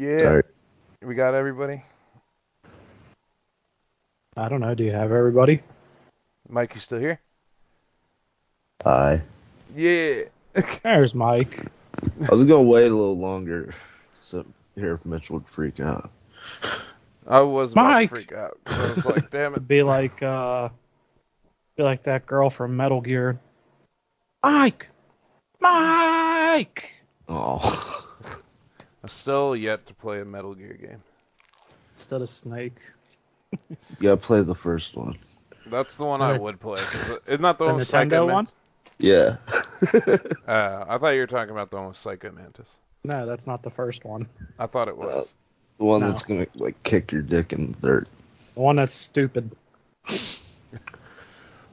Yeah, Alright. we got everybody. I don't know. Do you have everybody? Mike, you still here? Hi. Yeah. There's Mike. I was gonna wait a little longer, so here if Mitch would freak out. I was about Mike! to freak out. 'Cause I was like, damn it. It'd be like that girl from Metal Gear. Mike! Mike! Oh. I'm still yet to play a Metal Gear game. Instead of Snake. You gotta play the first one. That's the one I would play. Isn't that the The one with Psycho Nintendo one? Mantis? Yeah. I thought you were talking about the one with Psycho Mantis. No, that's not the first one. I thought it was. The one No. that's gonna like kick your dick in the dirt. The one that's stupid.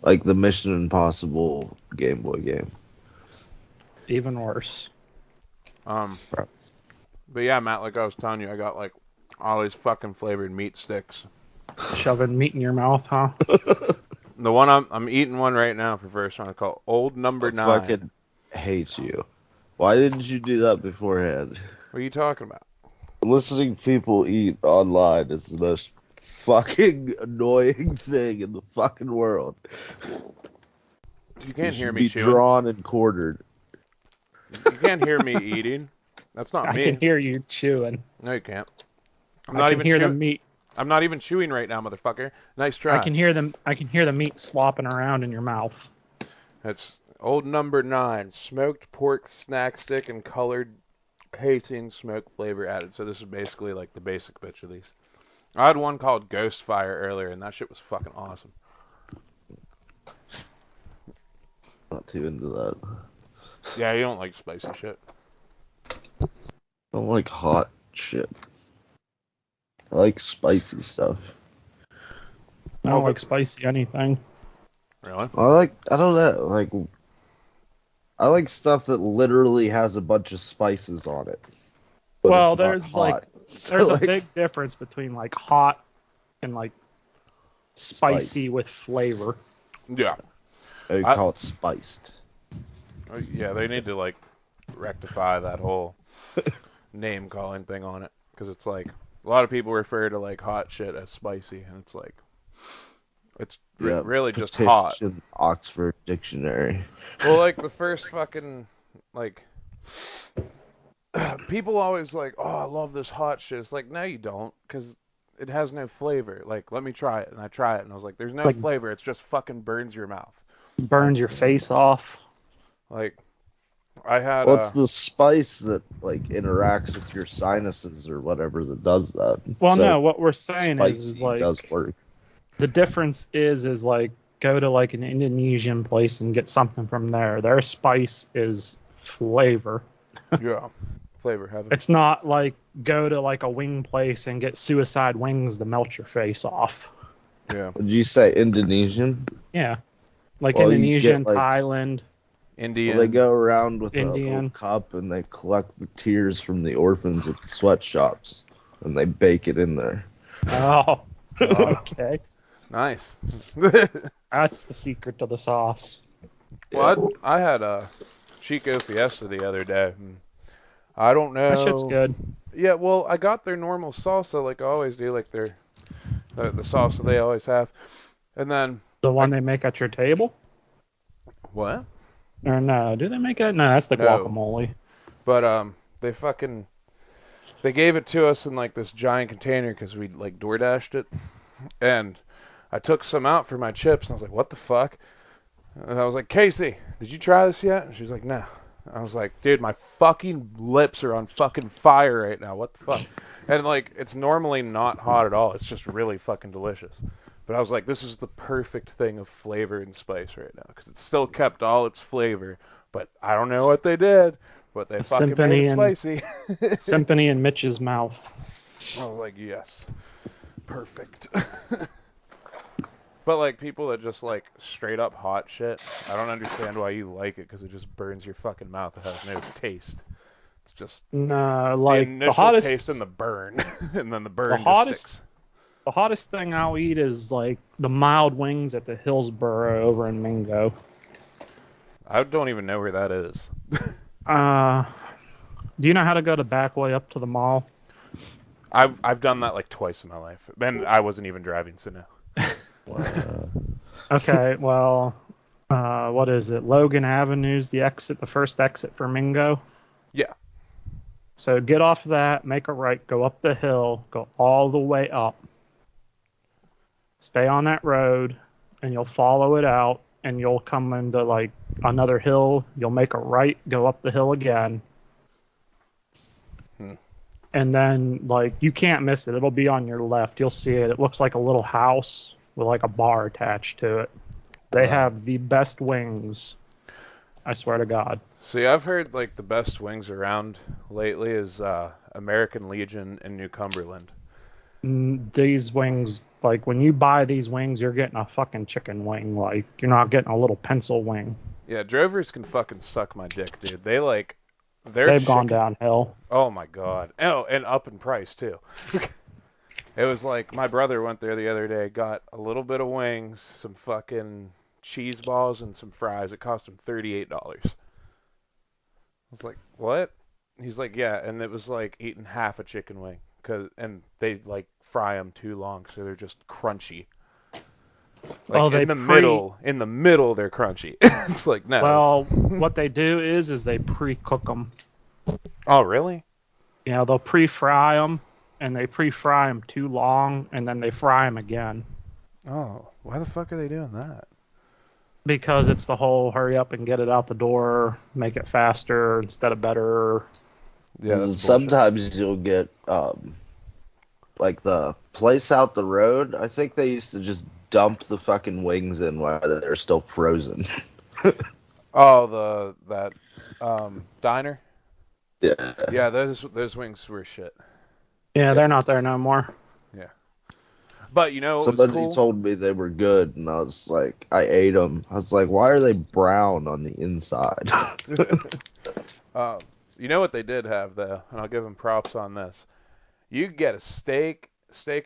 Like the Mission Impossible Game Boy game. Even worse. But yeah, Matt, like I was telling you, I got like all these fucking flavored meat sticks. Shoving meat in your mouth, huh? The one I'm eating one right now for first one called Old Number I 9. fucking hate you. Why didn't you do that beforehand? What are you talking about? Listening to people eat online is the most fucking annoying thing in the fucking world. You can't You hear should me be chewing. drawn and quartered. You can't hear me eating. That's not I me. can hear you chewing. No, you can't. I'm I not can even hear the chewing. meat. I'm not even chewing right now, motherfucker. Nice try. I can hear the meat slopping around in your mouth. It's Old Number 9, smoked pork snack stick and colored casing smoke flavor added. So this is basically like the basic bitch of these. I had one called Ghost Fire earlier, and that shit was fucking awesome. Not too into that. Yeah, you don't like spicy shit. I don't like hot shit. I like spicy stuff. I don't like spicy anything. Really? I don't know, I like stuff that literally has a bunch of spices on it. But Well, it's not there's hot. there's So, a big difference between like hot and like spicy Spice. with flavor. Yeah. I call it spiced. Yeah, they need to like rectify that whole name calling thing on it, because it's like a lot of people refer to like hot shit as spicy, and it's like it's really just hot. Petition Oxford Dictionary. Well, like the first fucking like people always like, oh, I love this hot shit. It's like, no, you don't, because it has no flavor. Like, let me try it, and I try it, and I was like, there's no flavor. It's just fucking burns your mouth. Burns your face off. Like, I had. What's the spice that like interacts with your sinuses or whatever that does that? Well, So no, what we're saying is spicy like does work. the difference is like go to like an Indonesian place and get something from there. Their spice is flavor. Yeah, flavor heaven. It's not like go to like a wing place and get suicide wings to melt your face off. Yeah. Would you say Indonesian? Yeah. Like Well, you Indonesian, get, like- Thailand. Indian. Well, they go around with a Indian. little cup and they collect the tears from the orphans at the sweatshops and they bake it in there. Oh, okay. Nice. That's the secret to the sauce. Well, I had a Chico Fiesta the other day. And I don't know. That shit's good. Yeah, well, I got their normal salsa like I always do, like the salsa they always have. And then The one they make at your table? what? Or no, do they make it? No, that's the No. guacamole. But they gave it to us in like this giant container because we like DoorDashed it, and I took some out for my chips and I was like, what the fuck? And I was like, Casey, did you try this yet? And she was like, no. I was like, dude, my fucking lips are on fucking fire right now. What the fuck? And like, it's normally not hot at all. It's just really fucking delicious. But I was like, this is the perfect thing of flavor and spice right now, because it's still kept all its flavor, but I don't know what they did, but they fucking Symphony made it and- spicy. Symphony in Mitch's mouth. I was like, yes, perfect. But like people that just like straight up hot shit, I don't understand why you like it, because it just burns your fucking mouth. It has no taste. It's just No, the like initial the hottest taste and the burn, and then the burn just hottest- sticks. The hottest thing I'll eat is like the mild wings at the Hillsboro over in Mingo. I don't even know where that is. Do you know how to go the back way up to the mall? I've done that like twice in my life, and I wasn't even driving, so no. Okay, well, what is it? Logan Avenue's the first exit for Mingo. Yeah. So get off that, make a right, go up the hill, go all the way up. Stay on that road, and you'll follow it out, and you'll come into like another hill. You'll make a right, go up the hill again. And then, like, you can't miss it. It'll be on your left. You'll see it. It looks like a little house with, like, a bar attached to it. They have the best wings. I swear to God. See, I've heard, like, the best wings around lately is American Legion in New Cumberland. These wings, like, when you buy these wings, you're getting a fucking chicken wing. Like, you're not getting a little pencil wing. Yeah, Drovers can fucking suck my dick, dude. They've gone downhill. Oh my god. Oh, and up in price too. It was like my brother went there the other day, got a little bit of wings, some fucking cheese balls, and some fries. It cost him $38. I was like, what? He's like, yeah, and it was like eating half a chicken wing, and they like fry them too long, so they're just crunchy. Like in the middle, they're crunchy. It's like, no. Well, what they do is they pre-cook them. Oh, really? You know, they'll pre-fry them, and they pre-fry them too long, and then they fry them again. Oh, why the fuck are they doing that? Because it's the whole hurry up and get it out the door, make it faster instead of better. Yeah. Sometimes you'll get like the place out the road. I think they used to just dump the fucking wings in while they're still frozen. Oh, that diner? Yeah. Yeah, those wings were shit. Yeah, they're not there no more. Yeah. But you know what Somebody was cool? told me they were good, and I was like, I ate them. I was like, why are they brown on the inside? You know what they did have though, and I'll give them props on this. You could get a steak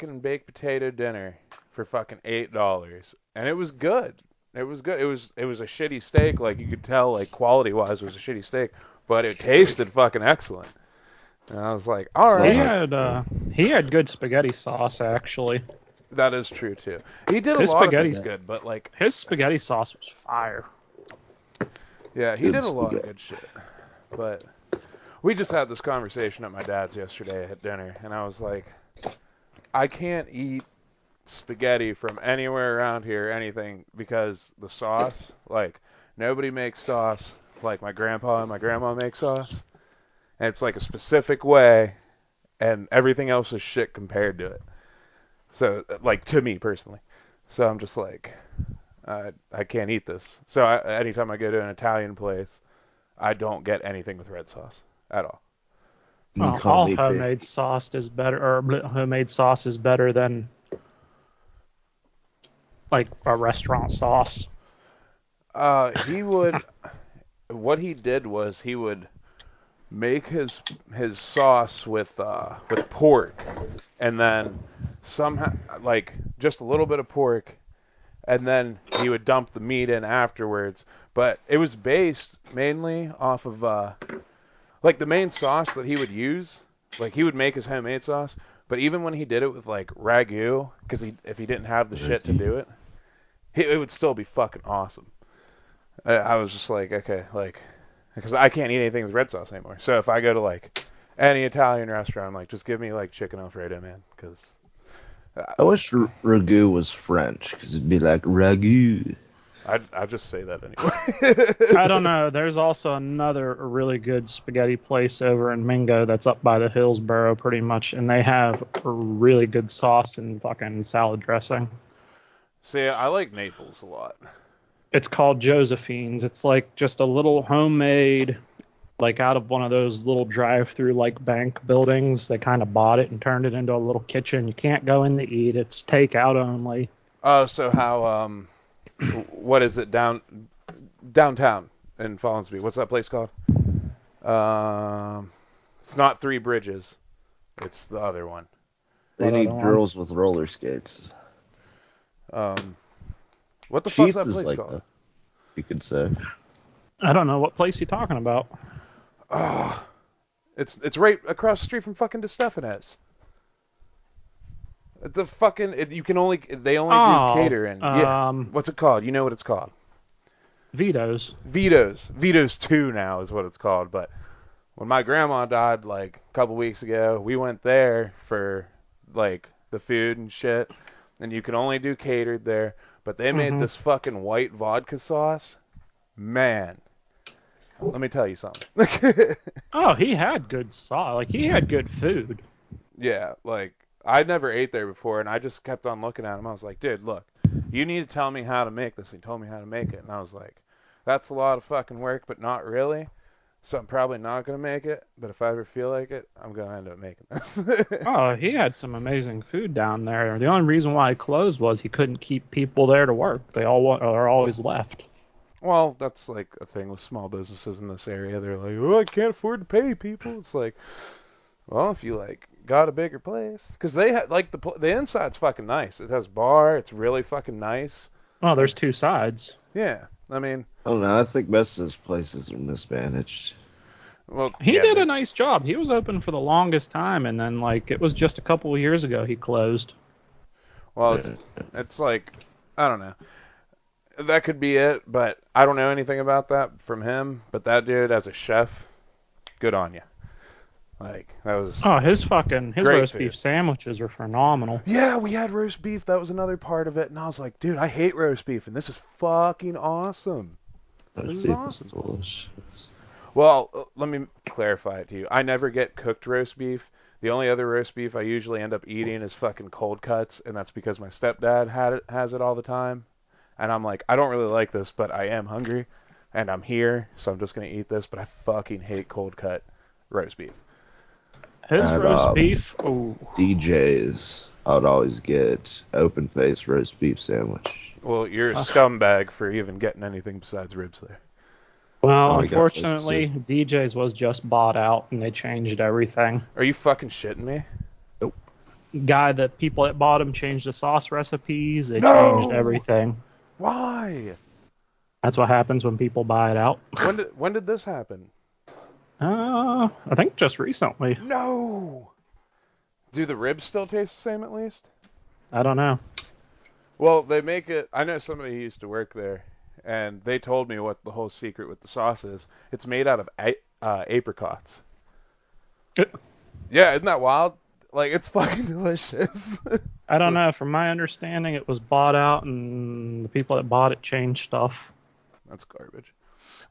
and baked potato dinner for fucking $8, and it was good. It was good. It was a shitty steak, like you could tell, like quality wise, it was a shitty steak, but it tasted fucking excellent. And I was like, all right. He had good spaghetti sauce actually. That is true too. He did His a lot of spaghetti's things good, but like his spaghetti sauce was fire. yeah, he Good did a lot of spaghetti. good shit. But we just had this conversation at my dad's yesterday at dinner, and I was like, I can't eat spaghetti from anywhere around here, anything, because the sauce, like, nobody makes sauce like my grandpa and my grandma make sauce. And it's like a specific way, and everything else is shit compared to it. So, like, to me personally. So I'm just like, I can't eat this. So anytime I go to an Italian place, I don't get anything with red sauce at all. You call All me homemade sauce is better, or homemade sauce is better than like a restaurant sauce. He would. What he did was he would make his sauce with pork, and then somehow like just a little bit of pork, and then he would dump the meat in afterwards. But it was based mainly off of like the main sauce that he would use. Like he would make his homemade sauce, but even when he did it with like ragu, because if he didn't have the shit to do it, it would still be fucking awesome. I was just like, okay, like, because I can't eat anything with red sauce anymore. So if I go to like any Italian restaurant, I'm like, just give me like chicken Alfredo, man, because I wish ragu was French, because it'd be like ragu. I just say that anyway. I don't know. There's also another really good spaghetti place over in Mingo that's up by the Hillsboro pretty much, and they have a really good sauce and fucking salad dressing. See, I like Naples a lot. It's called Josephine's. It's like just a little homemade, like out of one of those little drive-through like bank buildings. They kind of bought it and turned it into a little kitchen. You can't go in to eat. It's takeout only. Oh, so how what is it downtown in Fallensby? What's that place called? It's not Three Bridges. It's the other one. They need girls with roller skates. What the fuck's Sheets that is place like called? you could say. I don't know what place you're talking about. It's right across the street from fucking DeStefano's. The fucking they only do catering. Yeah. What's it called? You know what it's called? Vito's. Vito's 2 now is what it's called. But when my grandma died like a couple weeks ago, we went there for like the food and shit, and you can only do catered there. But they made this fucking white vodka sauce. Man, let me tell you something. Oh, he had good sauce. Like, he had good food. Yeah, like, I never ate there before, and I just kept on looking at him. I was like, dude, look, you need to tell me how to make this. He told me how to make it, and I was like, that's a lot of fucking work, but not really. So I'm probably not going to make it, but if I ever feel like it, I'm going to end up making this. Oh, he had some amazing food down there. The only reason why he closed was he couldn't keep people there to work. They are always left. Well, that's like a thing with small businesses in this area. They're like, oh, I can't afford to pay people. It's like, well, if you like got a bigger place, because they had like the inside's fucking nice. It has bar. It's really fucking nice. Well, there's 2 sides. Yeah, I mean, I don't know. I think most of those places are mismanaged. well, He yeah, did a nice job. He was open for the longest time, and then like it was just a couple of years ago he closed. Well, it's like, I don't know. That could be it, but I don't know anything about that from him. But that dude, as a chef, good on you. Like, that was... Oh, his Great roast food. beef sandwiches are phenomenal. Yeah, we had roast beef. That was another part of it. And I was like, dude, I hate roast beef, and this is fucking awesome. This is awesome. Delicious. Well, let me clarify it to you. I never get cooked roast beef. The only other roast beef I usually end up eating is fucking cold cuts, and that's because my stepdad has it all the time. And I'm like, I don't really like this, but I am hungry, and I'm here, so I'm just gonna eat this. But I fucking hate cold cut roast beef. His And, roast beef, oh, DJ's, I would always get open face roast beef sandwich. Well, you're a scumbag for even getting anything besides ribs there. well, Oh, I got it, unfortunately, DJ's was just bought out, and they changed everything. Are you fucking shitting me? The people that bought him changed the sauce recipes. They No! changed everything. Why? That's what happens when people buy it out. When did this happen? I think just recently. No. Do the ribs still taste the same at least? I don't know. Well, they make it. I know somebody who used to work there, and they told me what the whole secret with the sauce is. It's made out of apricots. Yeah, isn't that wild? Like, it's fucking delicious. I don't know. From my understanding, it was bought out, and the people that bought it changed stuff. That's garbage.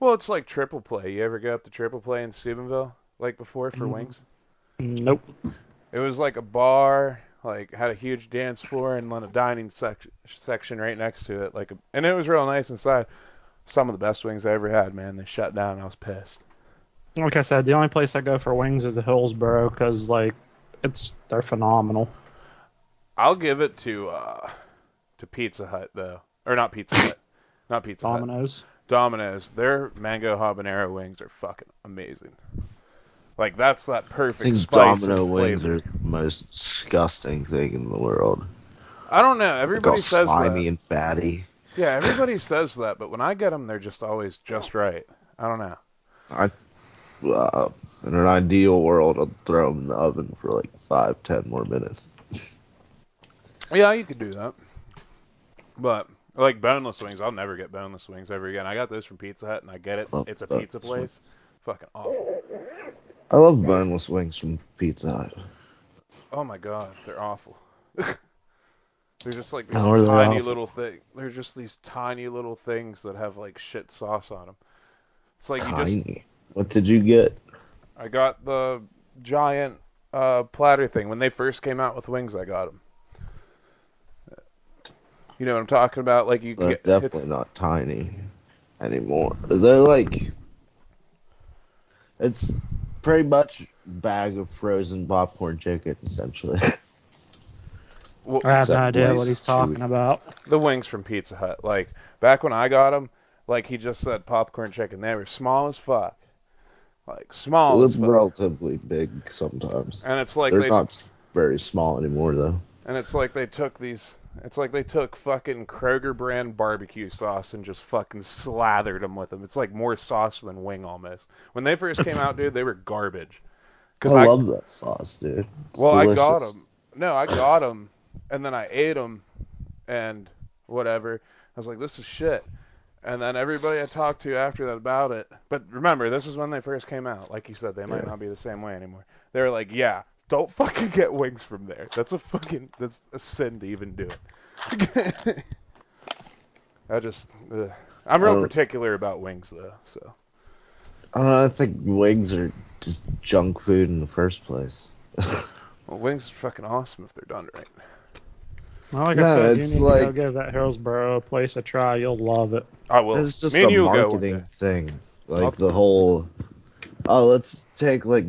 Well, it's like Triple Play. You ever go up to Triple Play in Steubenville, like before, for wings? Nope. It was like a bar, like had a huge dance floor and then a dining section right next to it, and it was real nice inside. Some of the best wings I ever had, man. They shut down. I was pissed. Like I said, the only place I go for wings is the Hillsboro, because like they're phenomenal. I'll give it to Pizza Hut though, or not Pizza Hut, not Pizza Hut. Domino's. Their mango habanero wings are fucking amazing. Like, that's that I perfect think spice Domino and wings flavor. are the most disgusting thing in the world. I don't know. Like Everybody all says slimy that. and fatty. Yeah, everybody says that, but when I get them, they're just always just right. I don't know. In an ideal world, I'd throw them in the oven for like 5-10 more minutes. Yeah, you could do that. But like boneless wings, I'll never get boneless wings ever again. I got those from Pizza Hut, and I get it. Love It's a boneless pizza place. Fucking awful. I love boneless wings from Pizza Hut. Oh my god, they're awful. They're just like these How are they tiny awful? little things. They're just these tiny little things that have like shit sauce on them. It's like Tiny. What did you get? I got the giant platter thing. When they first came out with wings, I got them. You know what I'm talking about? Like you can They're get definitely not tiny anymore. They're like, it's pretty much a bag of frozen popcorn chicken, essentially. Well, I have no Except idea nice, what he's talking chewy. about. the wings from Pizza Hut. Like back when I got them, like he just said popcorn chicken. They were small as fuck. Like small as They're fuck. relatively big sometimes. And it's like They're not very small anymore, though. And it's like they took fucking Kroger brand barbecue sauce and just fucking slathered them with them. It's like more sauce than wing almost. When they first came out, dude, they were garbage. I love that sauce, dude. It's delicious. I got them. No, I got them, and then I ate them, and whatever. I was like, this is shit. And then everybody I talked to after that about it, but remember, this is when they first came out. Like you said, they might not be the same way anymore. They were like, yeah, don't fucking get wings from there. That's a sin to even do it. I'm real particular about wings, though, so. I think wings are just junk food in the first place. Well, wings are fucking awesome if they're done right. Well, like I said, you need to go give that Hillsboro place a try. You'll love it. I will. It's just a marketing thing. Like the whole, let's take like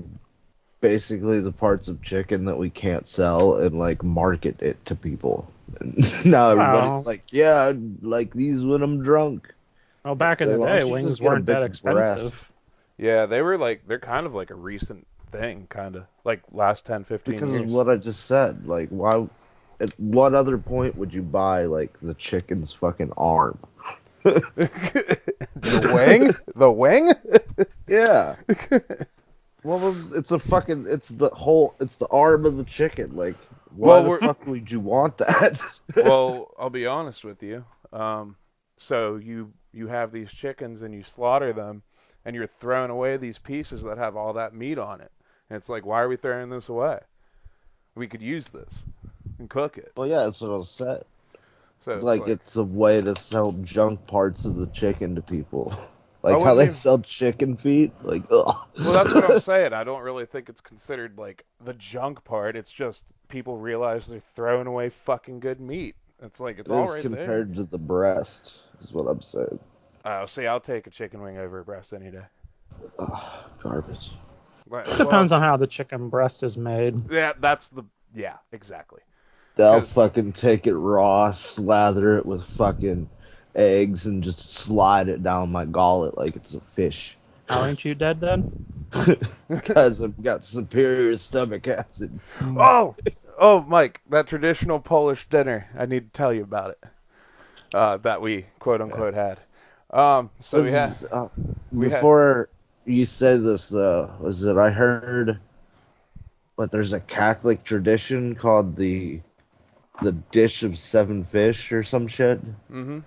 basically the parts of chicken that we can't sell and like market it to people. And now everybody's like, yeah, I'd like these when I'm drunk. Well, back in the day, wings weren't that expensive. Yeah, they're kind of like a recent thing, kind of like last 10, 15 years. Because of what I just said. Like, why? At what other point would you buy like the chicken's fucking arm? The wing? The wing? Yeah. Well, it's the arm of the chicken. Like, why the fuck would you want that? Well, I'll be honest with you. So you have these chickens and you slaughter them, and you're throwing away these pieces that have all that meat on it. And it's like, why are we throwing this away? We could use this and cook it. Well, yeah, that's what I was saying. So it's like it's a way to sell junk parts of the chicken to people. Like how they sell chicken feet. Like, ugh. Well, that's what I'm saying. I don't really think it's considered like the junk part. It's just people realize they're throwing away fucking good meat. It's like it's all right compared to the breast, is what I'm saying. See, I'll take a chicken wing over a breast any day. Garbage. Depends on how the chicken breast is made. Yeah, exactly. They'll fucking take it raw, slather it with fucking eggs, and just slide it down my gullet like it's a fish. How ain't you dead then? Because I've got superior stomach acid. Oh, Mike, that traditional Polish dinner. I need to tell you about it. That we quote unquote had. Before you said this though, was that I heard, there's a Catholic tradition called the dish of 7 fish or some shit. Mm-hmm.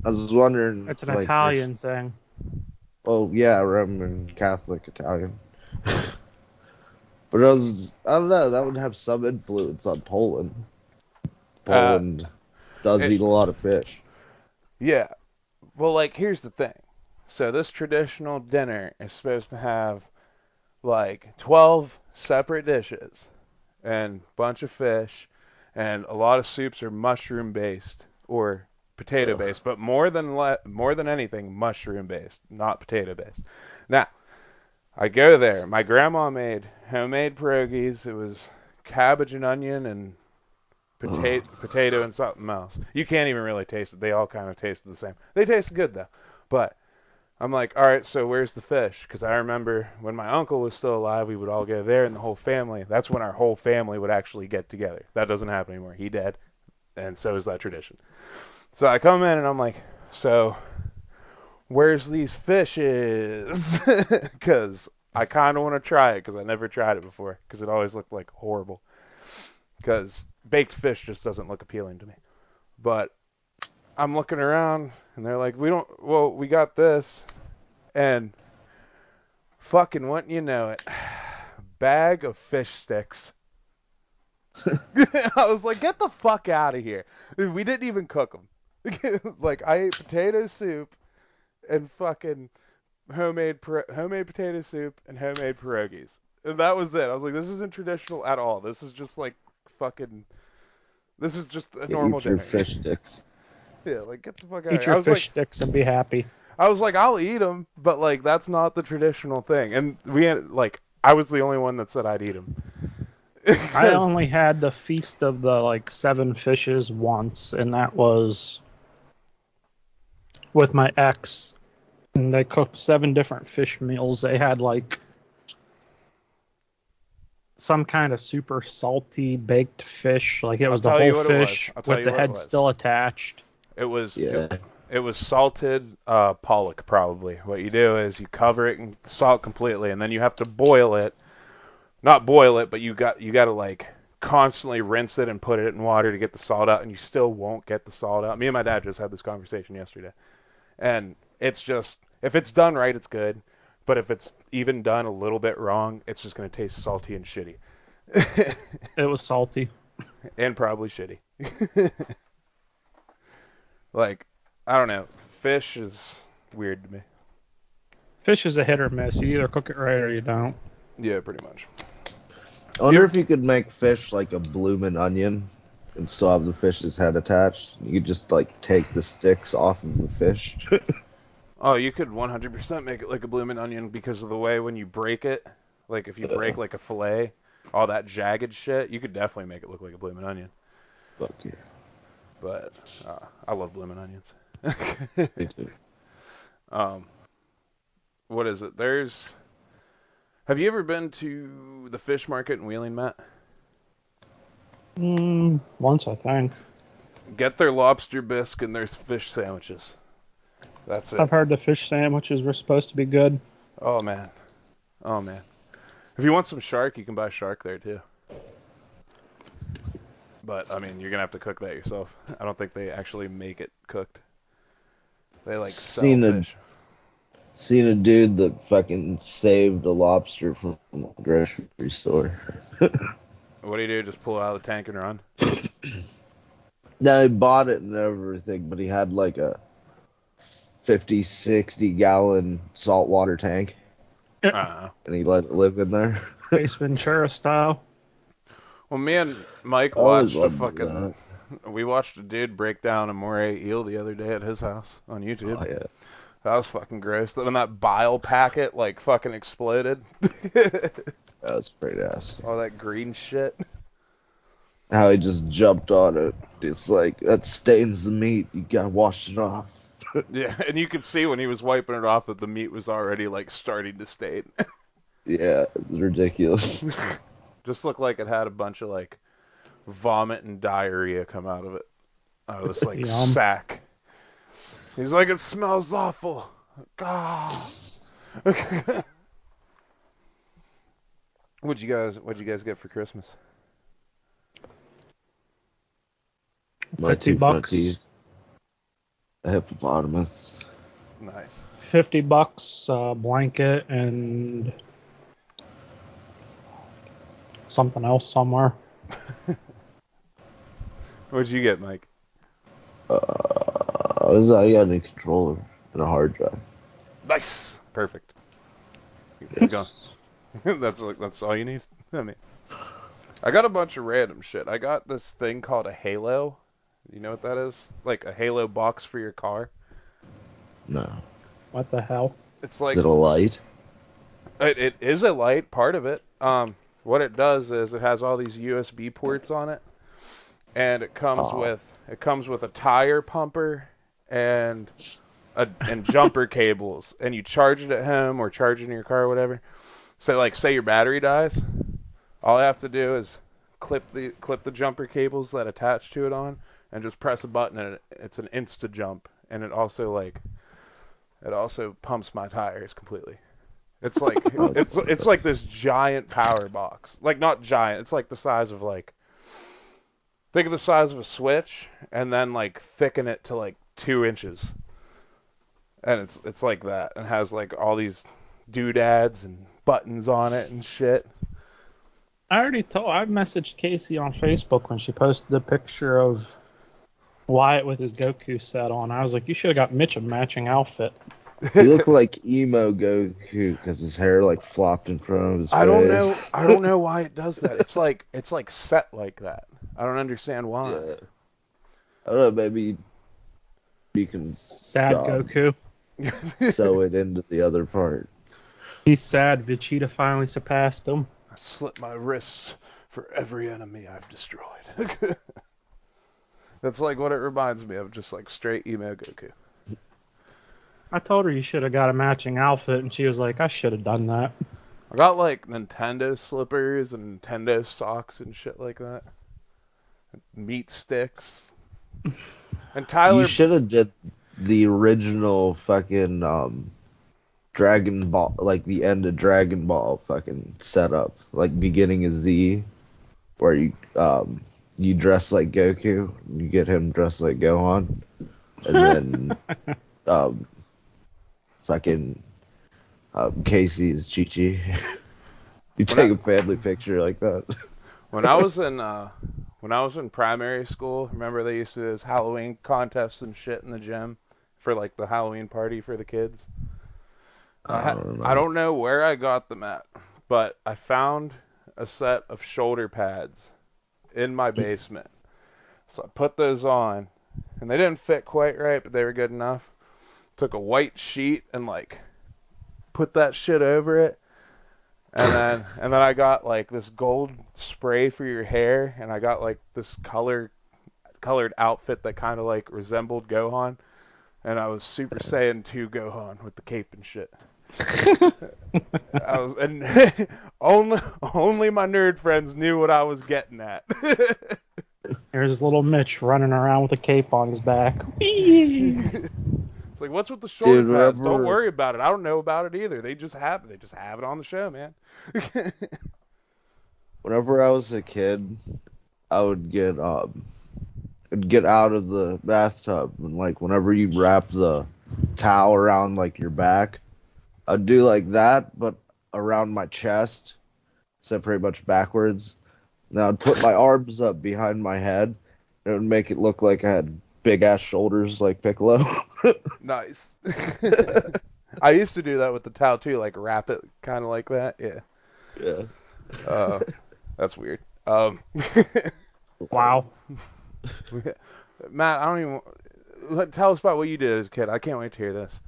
I was wondering. It's an Italian thing. Oh yeah, Roman Catholic Italian. But I don't know, that would have some influence on Poland. Poland does eat a lot of fish. Yeah. Well, like, here's the thing. So this traditional dinner is supposed to have, like, 12 separate dishes and a bunch of fish, and a lot of soups are mushroom-based or potato-based, but more than anything, mushroom-based, not potato-based. Now, I go there. My grandma made homemade pierogies. It was cabbage and onion and potato and something else. You can't even really taste it. They all kind of tasted the same. They tasted good, though. But I'm like, all right, so where's the fish? Because I remember when my uncle was still alive, we would all go there, and the whole family. That's when our whole family would actually get together. That doesn't happen anymore. He dead, and so is that tradition. So I come in, and I'm like, so where's these fishes? Because I kind of want to try it, because I never tried it before, because it always looked like horrible. Because baked fish just doesn't look appealing to me. But I'm looking around, and they're like, we got this. And fucking wouldn't you know it, bag of fish sticks. I was like, get the fuck out of here. We didn't even cook them. Like, I ate potato soup and fucking homemade potato soup and homemade pierogies. And that was it. I was like, this isn't traditional at all. This is just like this is just a normal dinner. Eat your fish sticks. Yeah, like, get the fuck out of here. Eat your fish sticks and be happy. I was like, I'll eat them, but, like, that's not the traditional thing. And I was the only one that said I'd eat them. I only had the feast of the, 7 fishes once, and that was with my ex. And they cooked 7 different fish meals. They had, some kind of super salty baked fish. Like, it was the whole fish with the head still attached. It was it was salted pollock, probably. What you do is you cover it in salt completely, and then you have to boil it not boil it, but you got to like constantly rinse it and put it in water to get the salt out, and you still won't get the salt out. Me and my dad just had this conversation yesterday, and it's just, if it's done right, it's good, but if it's even done a little bit wrong, it's just gonna taste salty and shitty. It was salty. And probably shitty. Like, I don't know. Fish is weird to me. Fish is a hit or miss. You either cook it right or you don't. Yeah, pretty much. I wonder if you could make fish like a bloomin' onion and still have the fish's head attached. You could just like take the sticks off of the fish. Oh, you could 100% make it like a bloomin' onion because of the way when you break it, like if you break like a fillet, all that jagged shit, you could definitely make it look like a bloomin' onion. Fuck yeah. But I love bloomin' onions. Me too. What is it? Have you ever been to the fish market in Wheeling, Matt? Once, I think. Get their lobster bisque and their fish sandwiches. That's it. I've heard the fish sandwiches were supposed to be good. Oh, man. Oh, man. If you want some shark, you can buy shark there, too. But, I mean, you're going to have to cook that yourself. I don't think they actually make it cooked. They, like, sell fish. Seen a dude that fucking saved a lobster from a grocery store. What do you do? Just pull it out of the tank and run? No, he bought it and everything, but he had like a 50, 60 gallon saltwater tank. And he let it live in there. Ace Ventura style. Well, me and Mike watched we watched a dude break down a moray eel the other day at his house on YouTube. Oh, yeah. That was fucking gross. When that bile packet, like, fucking exploded. That was pretty ass. All that green shit. How he just jumped on it. It's like, that stains the meat. You gotta wash it off. Yeah, and you could see when he was wiping it off that the meat was already, like, starting to stain. Yeah, it's ridiculous. Just looked like it had a bunch of, like, vomit and diarrhea come out of it. Out of this, like, sack. He's like, it smells awful. God. What'd you guys get for Christmas? My two front $50. teeth. A hippopotamus. Nice. $50, blanket, and something else somewhere. What'd you get, Mike? I got a new controller and a hard drive. Nice. Perfect. Keep going. That's all you need. I mean, I got a bunch of random shit. I got this thing called a Halo. You know what that is? Like a Halo box for your car. No. What the hell? It's like, is it a light? It is a light, part of it. What it does is it has all these USB ports on it, and it comes with a tire pumper and jumper cables, and you charge it at home or charge it in your car or whatever. So, like, say your battery dies, all I have to do is clip the jumper cables that attach to it on, and just press a button, and it's an insta jump, and it also pumps my tires completely. It's like it's like this giant power box. Like, not giant, it's like the size of, like, think of the size of a Switch, and then, like, thicken it to, like, 2 inches. And it's like that, and has, like, all these doodads and buttons on it and shit. I messaged Casey on Facebook when she posted the picture of Wyatt with his Goku set on. I was like, you should have got Mitch a matching outfit. He looked like emo Goku because his hair like flopped in front of his face. I don't know why it does that. It's like set like that. I don't understand why. Yeah. I don't know, maybe you can Sad Goku. sew it into the other part. He's sad Vegeta finally surpassed him. I slit my wrists for every enemy I've destroyed. That's like what it reminds me of, just like straight emo Goku. I told her you should have got a matching outfit, and she was like, I should have done that. I got like Nintendo slippers and Nintendo socks and shit like that. Meat sticks. And Tyler... You should have did the original fucking Dragon Ball, like the end of Dragon Ball fucking setup, like beginning of Z, where you dress like Goku, you get him dressed like Gohan, and then fucking Casey is Chi-Chi. You take a family picture like that. When I was in primary school, remember they used to do those Halloween contests and shit in the gym for like the Halloween party for the kids. I don't know where I got them at, but I found a set of shoulder pads in my basement. So I put those on, and they didn't fit quite right, but they were good enough. Took a white sheet and like put that shit over it. And then I got like this gold spray for your hair, and I got like this colored outfit that kind of like resembled Gohan, and I was Super Saiyan 2 Gohan with the cape and shit. And only my nerd friends knew what I was getting at. There's little Mitch running around with a cape on his back. It's like, what's with the shoulder Dude, pads? remember- Don't worry about it. I don't know about it either. They just have it on the show, man. Whenever I was a kid, I would get out of the bathtub, and like whenever you wrap the towel around like your back, I'd do like that, but around my chest, so pretty much backwards. Now I'd put my arms up behind my head, and it would make it look like I had big ass shoulders like Piccolo. Nice. I used to do that with the towel too, like wrap it kind of like that. Yeah. Yeah. That's weird. Wow. Matt, I don't even tell us about what you did as a kid. I can't wait to hear this.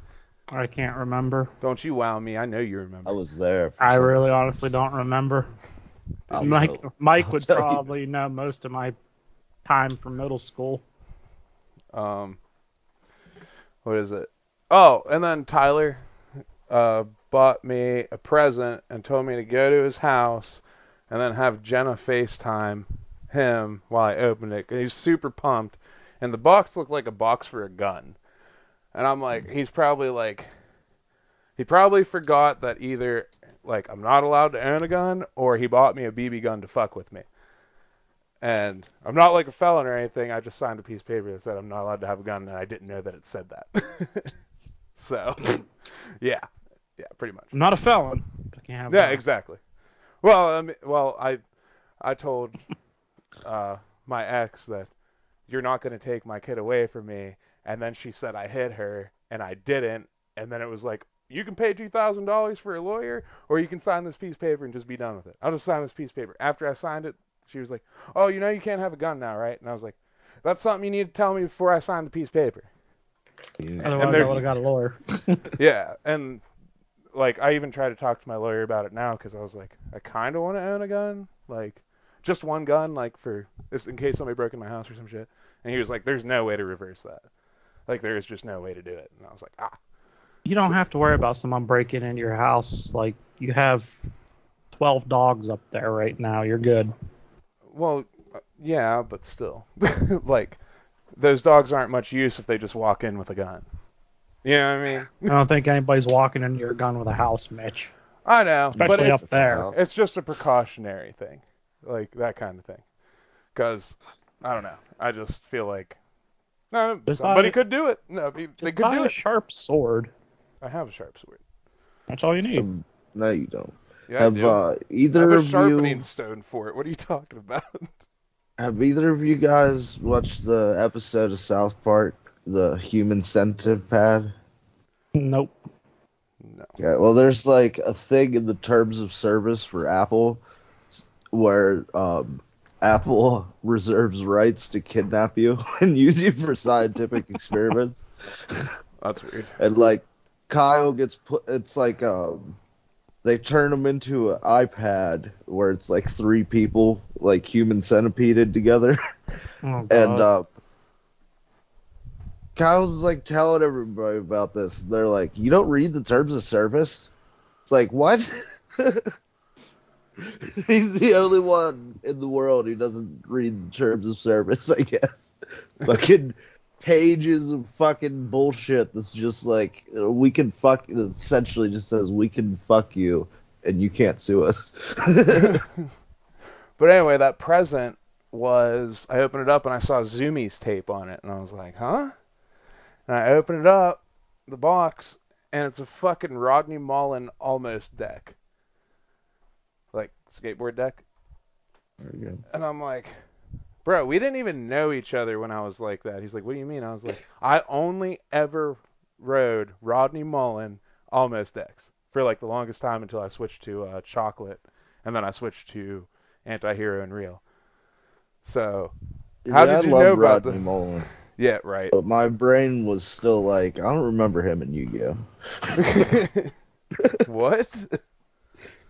I can't remember. Don't you wow me? I know you remember. I was there. I really honestly don't remember. Mike would tell you. probably know most of my time from middle school. What is it? Oh, and then Tyler bought me a present and told me to go to his house and then have Jenna FaceTime him while I opened it. And he's super pumped. And the box looked like a box for a gun. And I'm like, he probably forgot that either like I'm not allowed to own a gun or he bought me a BB gun to fuck with me. And I'm not like a felon or anything. I just signed a piece of paper that said I'm not allowed to have a gun, and I didn't know that it said that. So, yeah, pretty much. I'm not a felon. But I can't have Yeah, one. exactly. Well, I told my ex that you're not going to take my kid away from me, and then she said I hit her, and I didn't, and then it was like, you can pay $2,000 for a lawyer, or you can sign this piece of paper and just be done with it. I'll just sign this piece of paper. After I signed it, she was like, oh, you know you can't have a gun now, right? And I was like, that's something you need to tell me before I sign the piece of paper. Otherwise, I would have got a lawyer. Yeah, and like I even tried to talk to my lawyer about it now because I was like, I kind of want to own a gun, like just one gun, like for in case somebody broke in my house or some shit. And he was like, there's no way to reverse that. Like there is just no way to do it. And I was like, You don't have to worry about someone breaking into your house. Like, you have 12 dogs up there right now. You're good. Well, yeah, but still. Like, those dogs aren't much use if they just walk in with a gun. You know what I mean? I don't think anybody's walking into your gun with a house, Mitch. I know, but Especially it's, up there. it's just a precautionary thing. Like, that kind of thing. Because, I don't know. I just feel like, no, Just somebody buy- could do it. No, they Just could buy do a it. sharp sword. I have a sharp sword. That's all you need. No, you don't. Yeah, Have I do. I either have a of sharpening you stone for it. What are you talking about? have either of you guys watched the episode of South Park, the Human Centipede? Nope. No. Yeah, well, there's like a thing in the terms of service for Apple where Apple reserves rights to kidnap you and use you for scientific experiments. That's weird. And like Kyle gets put, it's like they turn him into an iPad where it's like 3 people like human centipeded together. Oh, God. And Kyle's like telling everybody about this. They're like, you don't read the terms of service? It's like, what? He's the only one in the world who doesn't read the terms of service, I guess. Fucking pages of fucking bullshit that's just like we can fuck. It essentially just says we can fuck you and you can't sue us. But anyway, that present was, I opened it up and I saw Zoomies tape on it, and I was like, huh? And I opened it up, the box, and it's a fucking Rodney Mullen almost deck. Like, skateboard deck. And I'm like, bro, we didn't even know each other when I was like that. He's like, what do you mean? I was like, I only ever rode Rodney Mullen almost decks for like the longest time until I switched to chocolate, and then I switched to Anti-Hero and Real. So, how did you know about Rodney Mullen? Yeah, right. But my brain was still like, I don't remember him in Yu-Gi-Oh. What?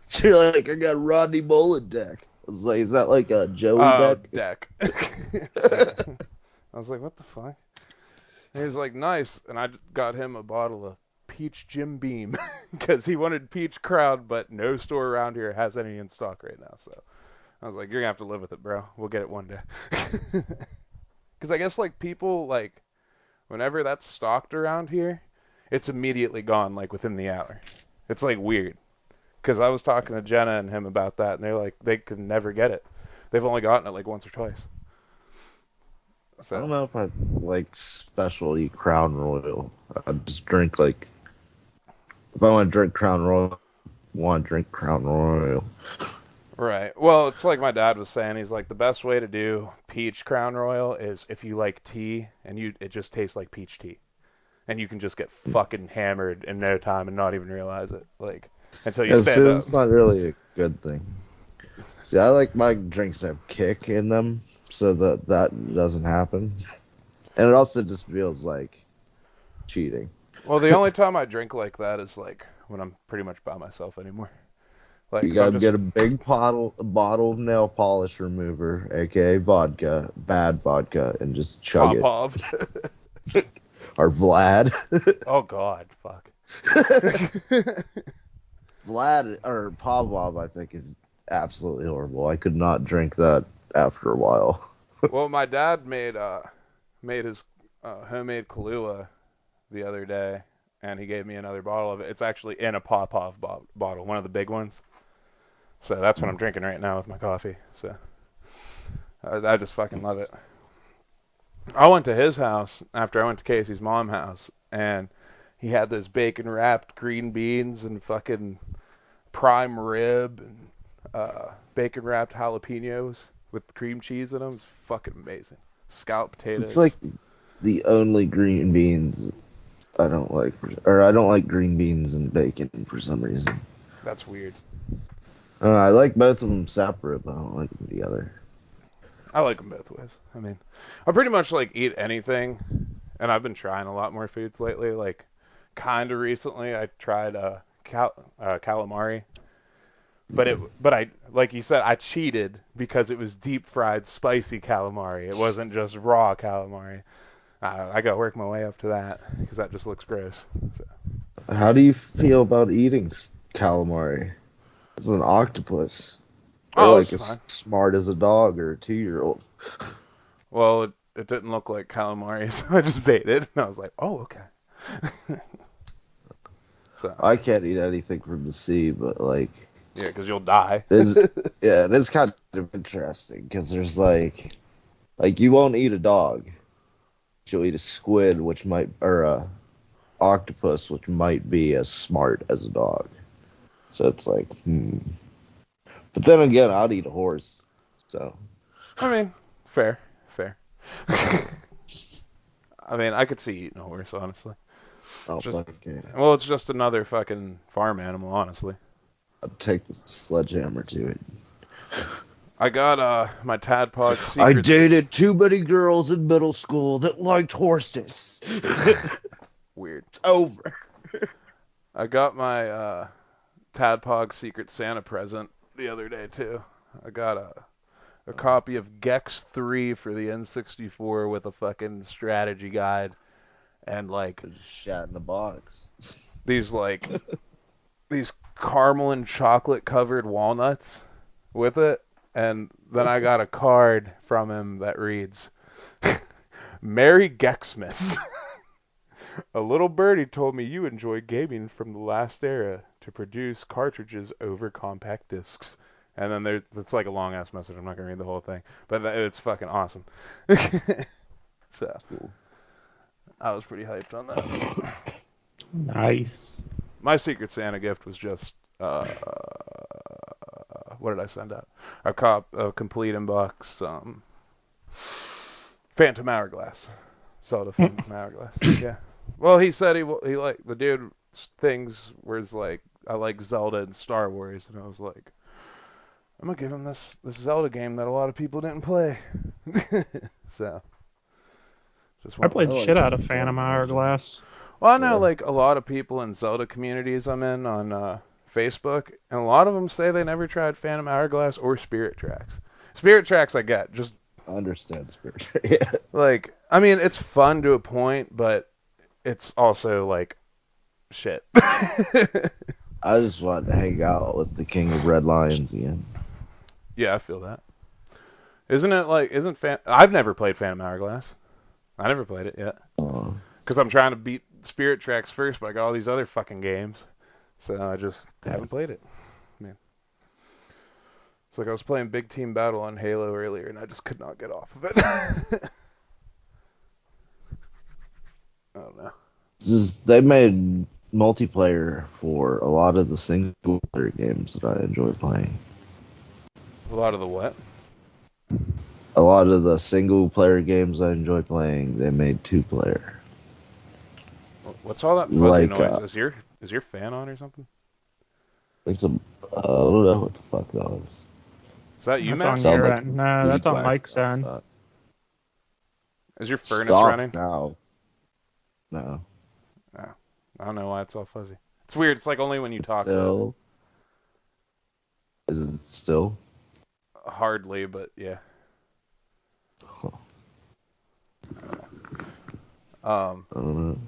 So you're like, I got a Rodney Mullen deck. I was like, is that like a Joey deck? I was like, what the fuck? And he was like, nice. And I got him a bottle of Peach Jim Beam because he wanted Peach Crown, but no store around here has any in stock right now. So I was like, you're gonna have to live with it, bro. We'll get it one day. Because I guess like people like whenever that's stocked around here, it's immediately gone like within the hour. It's like weird. Because I was talking to Jenna and him about that, and they're like, they can never get it. They've only gotten it like once or twice. So. I don't know if I like specialty Crown Royal. I just drink like, if I want to drink Crown Royal, I want to drink Crown Royal. Right. Well, it's like my dad was saying. He's like, the best way to do peach Crown Royal is if you like tea and it just tastes like peach tea, and you can just get fucking hammered in no time and not even realize it. Like. Until you stand up. It's not really a good thing. See, I like my drinks to have kick in them so that doesn't happen. And it also just feels like cheating. Well, the only time I drink like that is like when I'm pretty much by myself anymore. Like you gotta get a big bottle of nail polish remover, aka vodka, bad vodka, and just chug it. Or Vlad. Oh God, fuck. Vlad or Pavlov, I think, is absolutely horrible. I could not drink that after a while. Well, my dad made his homemade Kahlua the other day, and he gave me another bottle of it. It's actually in a Popov bottle, one of the big ones. So that's what I'm drinking right now with my coffee. So I just fucking love it. I went to his house after I went to Casey's mom's house, and he had those bacon wrapped green beans and fucking prime rib and bacon wrapped jalapenos with cream cheese in them. It's fucking amazing. Scalloped potatoes. It's like the only green beans I don't like, or I don't like green beans and bacon for some reason. That's weird. I like both of them separate, but I don't like them together. I like them both ways. I mean, I pretty much like eat anything, and I've been trying a lot more foods lately. Like, kind of recently, I tried calamari, but I, like you said, I cheated because it was deep fried, spicy calamari. It wasn't just raw calamari. I got to work my way up to that because that just looks gross. So. How do you feel about eating calamari? It's an octopus. Oh, like as smart as a dog or a 2-year-old. Well, it didn't look like calamari, so I just ate it, and I was like, oh, okay. So I can't eat anything from the sea, but like. Yeah, because you'll die. It is kind of interesting because there's like you won't eat a dog. You'll eat a squid, or a octopus, which might be as smart as a dog. So it's like, But then again, I'd eat a horse. So. I mean, fair. I mean, I could see eating a horse, honestly. Oh, fuck yeah. Well, it's just another fucking farm animal, honestly. I'd take the sledgehammer to it. I got my Tadpog secret. I dated too many girls in middle school that liked horses. Weird. It's over. I got my Tadpog Secret Santa present the other day, too. I got a copy of Gex 3 for the N64 with a fucking strategy guide and, like... Shat in the box. These, like... these caramel and chocolate covered walnuts with it. And then I got a card from him that reads, Mary Gexmas. A little birdie told me you enjoy gaming from the last era to produce cartridges over compact discs. And then it's like a long ass message. I'm not gonna read the whole thing, but it's fucking awesome. So Cool. I was pretty hyped on that. Nice. My Secret Santa gift was just what did I send out? A complete inbox Phantom Hourglass. Zelda Phantom Hourglass. Yeah. Well, he said he liked the dude things where it's like I like Zelda and Star Wars, and I was like, I'm gonna give him this Zelda game that a lot of people didn't play. So just I played the like shit out it. of Phantom Hourglass. Well, I know Yeah. like a lot of people in Zelda communities I'm in on Facebook, and a lot of them say they never tried Phantom Hourglass or Spirit Tracks. Spirit Tracks I get, just I understand spirit. Yeah. like I mean it's fun to a point, but it's also like shit. I just want to hang out with the King of Red Lions again. Yeah, I feel that. Isn't it like I've never played Phantom Hourglass. I never played it yet. Uh, Because I'm trying to beat Spirit Tracks first, but I got all these other fucking games. So I just haven't played it. Man. It's like I was playing Big Team Battle on Halo earlier, and I just could not get off of it. I don't know. they made multiplayer for a lot of the single player games that I enjoy playing. A lot of the what? A lot of the single player games I enjoy playing, they made 2-player. What's all that fuzzy Like, noise? Is your fan on or something? It's a, I don't know what the fuck that was. Is that you, That's Matt? on Sound your like end. No, that's on feedback Mike's end. outside. Is your furnace Stop running? now. No. I don't know why it's all fuzzy. It's weird. It's like only when you talk. Still. Is it still? Hardly, but yeah. Huh. Um, I don't know.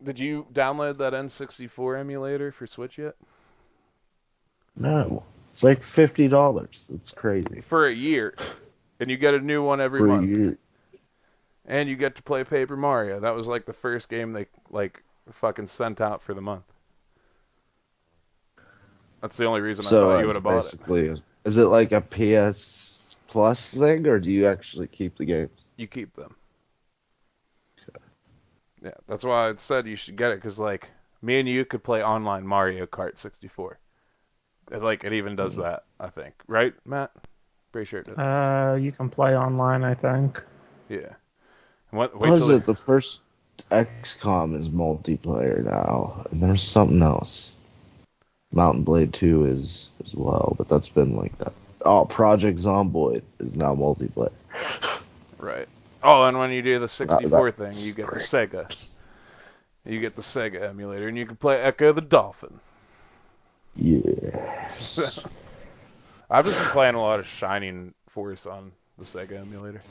did you download that N64 emulator for Switch yet? No. It's like $50. It's crazy. For a year, and you get a new one every For a month, year. and you get to play Paper Mario. That was like the first game they like fucking sent out for the month. That's the only reason I thought you would have bought it. basically, is it like a PS Plus thing, or do you actually keep the games? You keep them. Yeah, that's why I said you should get it, because like me and you could play online Mario Kart 64. It even does that, I think. Right, Matt? Pretty sure it does. You can play online, I think. Yeah. And wait What is till it? The first XCOM is multiplayer now, and there's something else. Mountain Blade 2 is as well, but that's been like that. Oh, Project Zomboid is now multiplayer. Right. Oh, and when you do the 64 thing, that's you get great. the Sega. You get the Sega emulator, and you can play Echo the Dolphin. Yeah. I've just been playing a lot of Shining Force on the Sega emulator.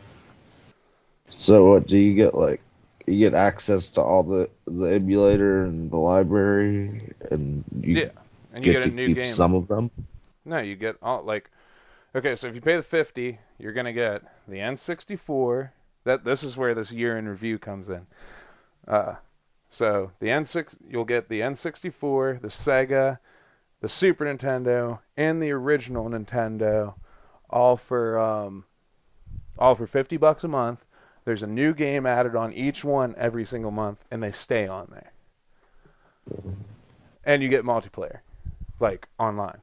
So what do you get? Like, you get access to all the emulator and the library, and you Yeah, and you get a to new keep game. some of them. No, you get all okay. So if you pay the $50, you're gonna get the N64. This is where this year in review comes in. So the you'll get the N64, the Sega, the Super Nintendo, and the original Nintendo, all for $50 a month. There's a new game added on each one every single month, and they stay on there. And you get multiplayer, like online.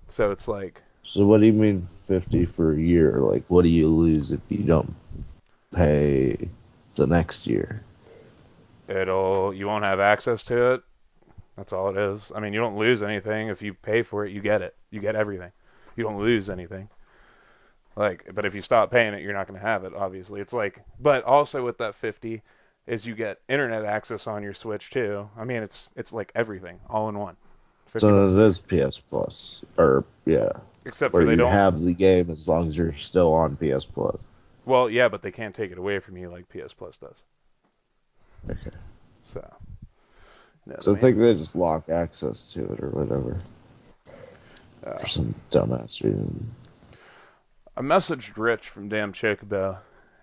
So it's like, So what do you mean 50 for a year? Like, what do you lose if you don't pay the next year? you won't have access to it. That's all it is. I mean, you don't lose anything. If you pay for it, you get it. You get everything. You don't lose anything. But if you stop paying it, you're not going to have it, obviously. It's like, but also with that 50 is you get internet access on your Switch too. I mean, it's like everything all in one. 50 So bucks. it is PS Plus, or yeah, Except for where they you don't. have the game as long as you're still on PS Plus. Well, yeah, but they can't take it away from you like PS Plus does. Okay. So. You know So I what I mean? think they just lock access to it or whatever for some dumbass reason. I messaged Rich from Damn Chocobo,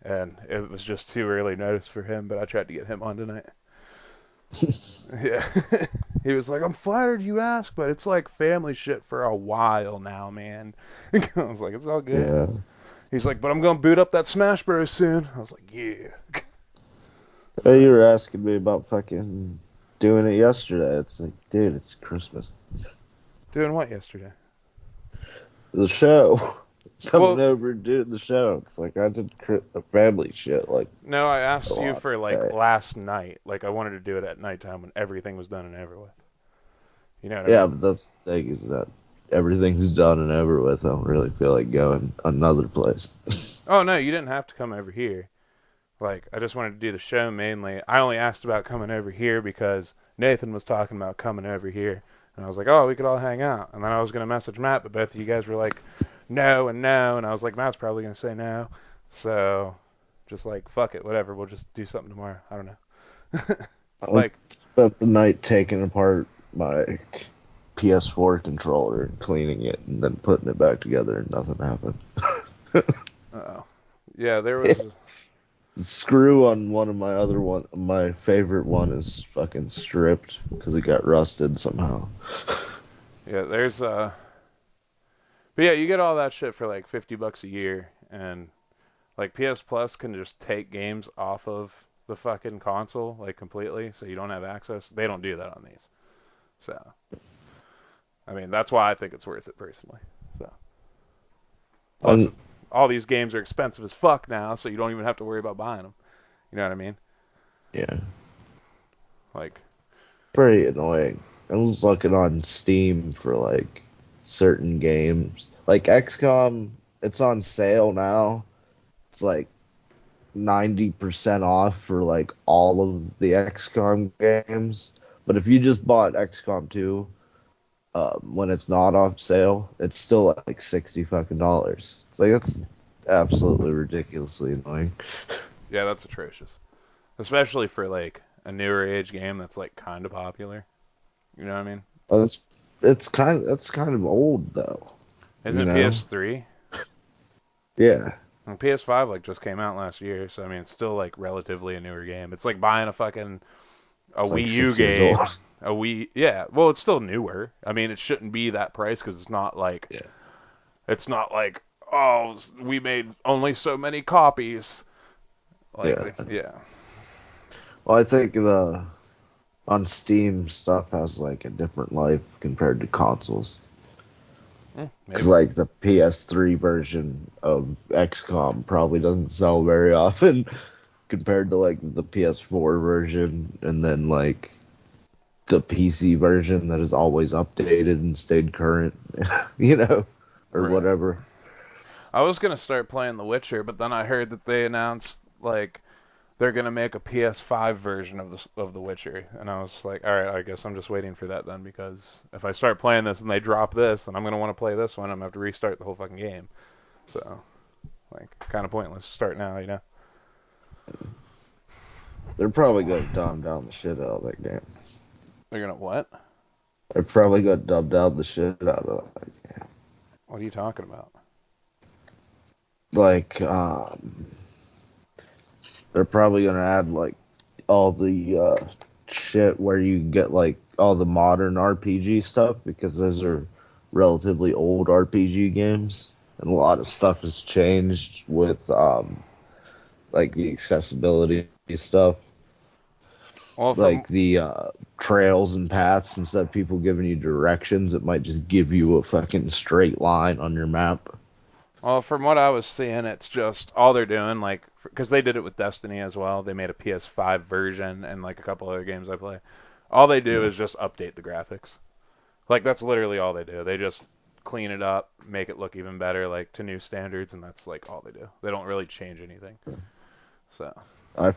and it was just too early notice for him. But I tried to get him on tonight. Yeah, he was like, "I'm flattered you asked, but it's like family shit for a while now, man." I was like, "It's all good." Yeah. He's like, "But I'm gonna boot up that Smash Bros soon." I was like, "Yeah." Hey, you were asking me about fucking doing it yesterday. It's like, dude, it's Christmas. Doing what yesterday? The show. Coming Well- over and doing the show. It's like I did family shit. Like, No, I asked a you lot for like today. last night. Like I wanted to do it at nighttime when everything was done and over with. You know what I yeah, mean? but that's the thing is that everything's done and over with. I don't really feel like going another place. Oh no, you didn't have to come over here. Like I just wanted to do the show mainly. I only asked about coming over here because Nathan was talking about coming over here, and I was like, "Oh, we could all hang out." And then I was gonna message Matt, but both of you guys were like, "No and no," and I was like, "Matt's probably gonna say no," so just like fuck it, whatever. We'll just do something tomorrow. I don't know. I spent the night taking apart my PS4 controller and cleaning it and then putting it back together and nothing happened. Oh, yeah, there was. The screw on my favorite one is fucking stripped because it got rusted somehow. Yeah, there's but yeah, you get all that shit for like $50 a year, and like PS Plus can just take games off of the fucking console like completely, so you don't have access. They don't do that on these, so I mean that's why I think it's worth it personally. So plus, all these games are expensive as fuck now, so you don't even have to worry about buying them. You know what I mean? Yeah, Like, pretty annoying. I was looking on Steam for like certain games, like XCOM. It's on sale now. It's like 90% off for like all of the XCOM games. But if you just bought XCOM 2, when it's not off sale, it's still like $60 fucking dollars. It's like that's absolutely ridiculously annoying. yeah, that's atrocious, especially for like a newer age game that's like kind of popular. You know what I mean? Oh, that's kind of old though. Isn't You it know? PS3? Yeah. And PS5 like just came out last year, so I mean it's still like relatively a newer game. It's like buying a fucking It's like Wii U 6 years game. old. A Wii, yeah. Well, it's still newer. I mean, it shouldn't be that price because it's not like Yeah. it's not like oh we made only so many copies. Like yeah. Well, I think the on Steam stuff has like a different life compared to consoles. Maybe. Because like the PS3 version of XCOM probably doesn't sell very often compared to like the PS4 version, and then like the PC version that is always updated and stayed current, you know, or Right. whatever. I was gonna start playing The Witcher, but then I heard that they announced like they're gonna make a PS5 version of The Witcher, and I was like, all right, I guess I'm just waiting for that then, because if I start playing this and they drop this, then I'm gonna want to play this one. I'm gonna have to restart the whole fucking game. So, like, kind of pointless to start now, you know? They're probably gonna dumb down the shit out of that game. They're gonna what? They're probably gonna dumb down the shit out of that game. What are you talking about? Like, they're probably gonna add like all the shit where you get like all the modern RPG stuff, because those are relatively old RPG games, and a lot of stuff has changed with like the accessibility stuff, Well, like the trails and paths. Instead of people giving you directions, it might just give you a fucking straight line on your map. Well, from what I was seeing, it's just all they're doing, like, because they did it with Destiny as well. They made a PS5 version and like a couple other games I play. All they do is just update the graphics. Like that's literally all they do. They just clean it up, make it look even better, like to new standards, and that's like all they do. They don't really change anything. So. I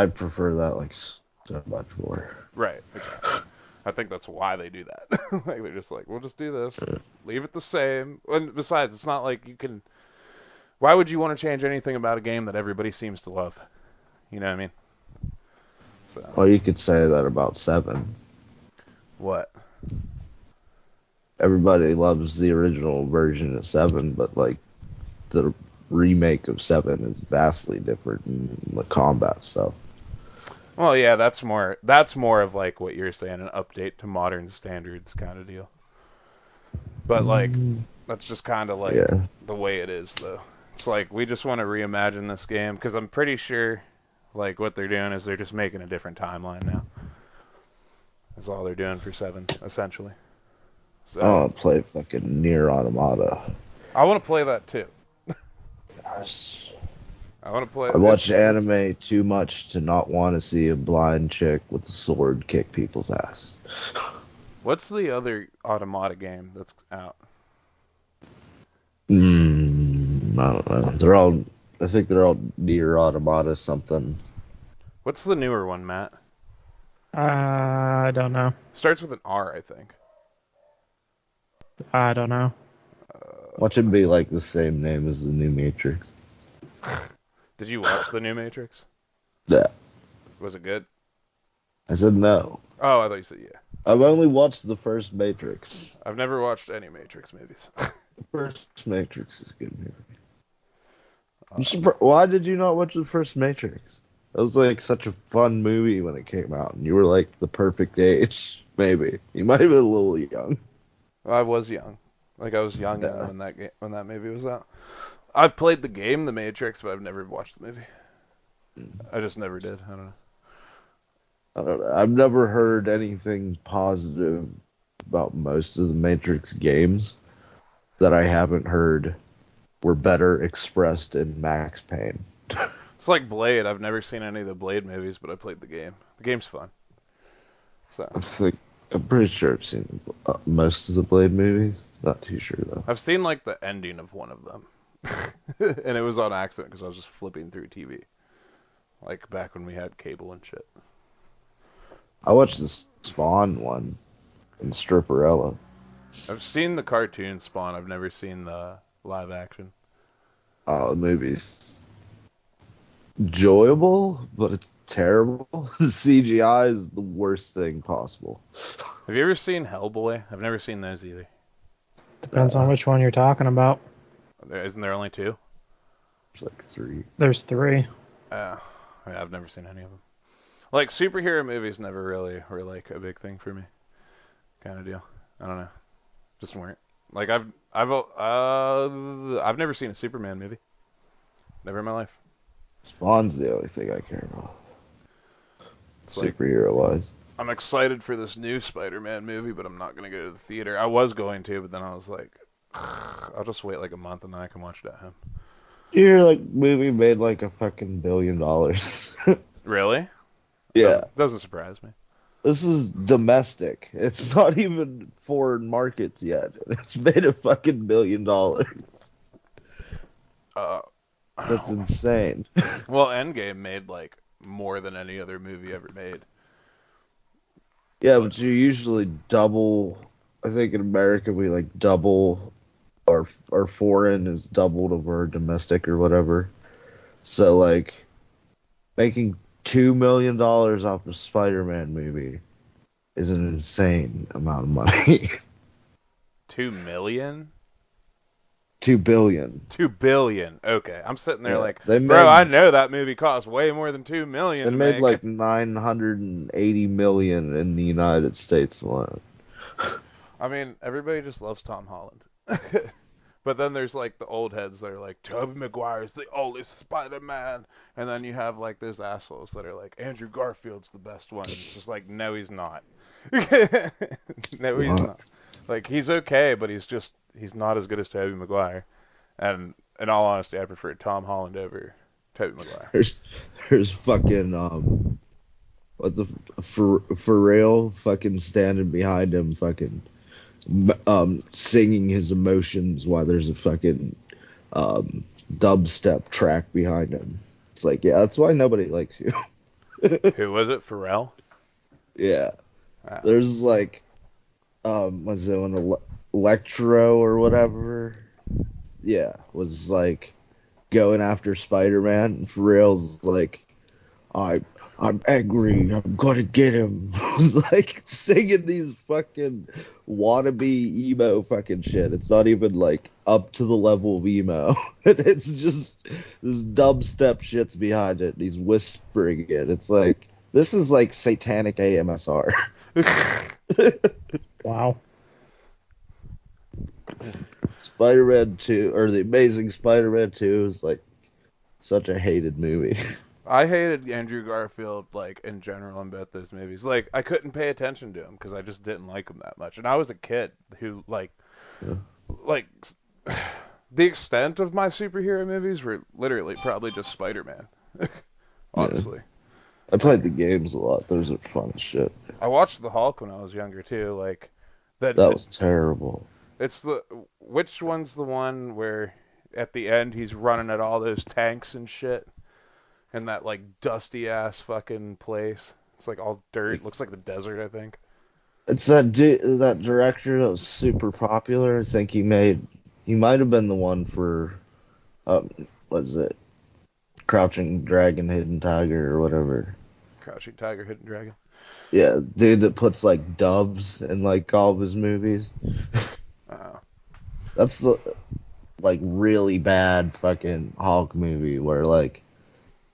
prefer that like so much more. Right. Exactly. I think that's why they do that. Like they're just like, we'll just do this, leave it the same. And besides, it's not like you can. Why would you want to change anything about a game that everybody seems to love? You know what I mean? So. Well, you could say that about 7. What? Everybody loves the original version of 7, but like the remake of 7 is vastly different in the combat stuff. Well, yeah, that's more of like what you're saying, an update to modern standards kind of deal. But like, that's just kind of like the way it is, though. It's like we just want to reimagine this game because I'm pretty sure, like, what they're doing is they're just making a different timeline now. That's all they're doing for 7, essentially. So, I want to play fucking Nier Automata. I want to play that too. Yes. I want to play. I watch anime too much to not want to see a blind chick with a sword kick people's ass. What's the other Automata game that's out? I don't know. I think they're all Nier Automata something. What's the newer one, Matt? I don't know. Starts with an R, I think. I don't know. Watch it be like the same name as the new Matrix. Did you watch the new Matrix? Yeah. Was it good? I said no. Oh, I thought you said yeah. I've only watched the first Matrix. I've never watched any Matrix movies. The first Matrix is a good movie. Why did you not watch the first Matrix? It was like such a fun movie when it came out, and you were like the perfect age. Maybe you might have been a little young. I was young. Like I was young when that movie was out. I've played the game The Matrix, but I've never watched the movie. I just never did. I don't know. I've never heard anything positive about most of the Matrix games that I haven't heard were better expressed in Max Payne. It's like Blade. I've never seen any of the Blade movies, but I played the game. The game's fun. So I'm pretty sure I've seen most of the Blade movies. Not too sure though. I've seen like the ending of one of them, and it was on accident because I was just flipping through TV, like back when we had cable and shit. I watched the Spawn one and Stripperella. I've seen the cartoon Spawn. I've never seen the live action. The movie's enjoyable, but it's terrible. The CGI is the worst thing possible. Have you ever seen Hellboy? I've never seen those either. Depends on which one you're talking about. Isn't there only 2? There's like 3. There's 3. Yeah, I've never seen any of them. Like superhero movies never really were like a big thing for me. Kind of deal. I don't know. Just weren't. Like I've never seen a Superman movie. Never in my life. Spawn's the only thing I care about. It's like, superhero-wise. I'm excited for this new Spider-Man movie, but I'm not going to go to the theater. I was going to, but then I was like, I'll just wait like a month and then I can watch it at home. Your like movie made like a fucking $1 billion. Really? Yeah. Doesn't surprise me. This is domestic. It's not even foreign markets yet. It's made a fucking $1 billion. That's insane. Well, Endgame made like more than any other movie ever made. Yeah, but you usually double. I think in America we like double our foreign is doubled over domestic or whatever. So like making $2 million off a Spider-Man movie is an insane amount of money. 2 million? 2 billion. 2 billion. Okay, I'm sitting there like, bro, I know that movie cost way more than 2 million. They made like 980 million in the United States alone. I mean, everybody just loves Tom Holland. But then there's like the old heads that are like, Tobey Maguire's the oldest Spider-Man. And then you have like those assholes that are like, Andrew Garfield's the best one. It's just like, no, he's not. No, he's not. Like, he's okay, but he's not as good as Tobey Maguire. And in all honesty, I prefer Tom Holland over Tobey Maguire. There's fucking, what the, Pharrell fucking standing behind him fucking, singing his emotions while there's a fucking, dubstep track behind him. It's like, yeah, that's why nobody likes you. Who was it? Pharrell? Yeah. There's like, was it an Electro or whatever? Yeah, was like going after Spider-Man, and Pharrell's like, I'm I'm angry, I'm gonna get him. Like singing these fucking wannabe emo fucking shit. It's not even like up to the level of emo. It's just this dubstep shit's behind it. He's whispering it. It's like this is like satanic AMSR. Wow. Spider-Man 2 or The Amazing Spider-Man 2 is like such a hated movie. I hated Andrew Garfield, like, in general in both those movies. Like, I couldn't pay attention to him because I just didn't like him that much. And I was a kid who, like, Yeah. like, the extent of my superhero movies were literally probably just Spider-Man. Honestly. I played the games a lot. Those are fun as shit. I watched The Hulk when I was younger, too. Like, That was terrible. which one's the one where at the end he's running at all those tanks and shit? In that, like, dusty-ass fucking place. It's, like, all dirt. Looks like the desert, I think. It's that that director that was super popular. I think he might have been the one for, what is it? Crouching Dragon, Hidden Tiger, or whatever. Crouching Tiger, Hidden Dragon. Yeah, dude that puts, like, doves in, like, all of his movies. Oh. That's the, like, really bad fucking Hulk movie where, like,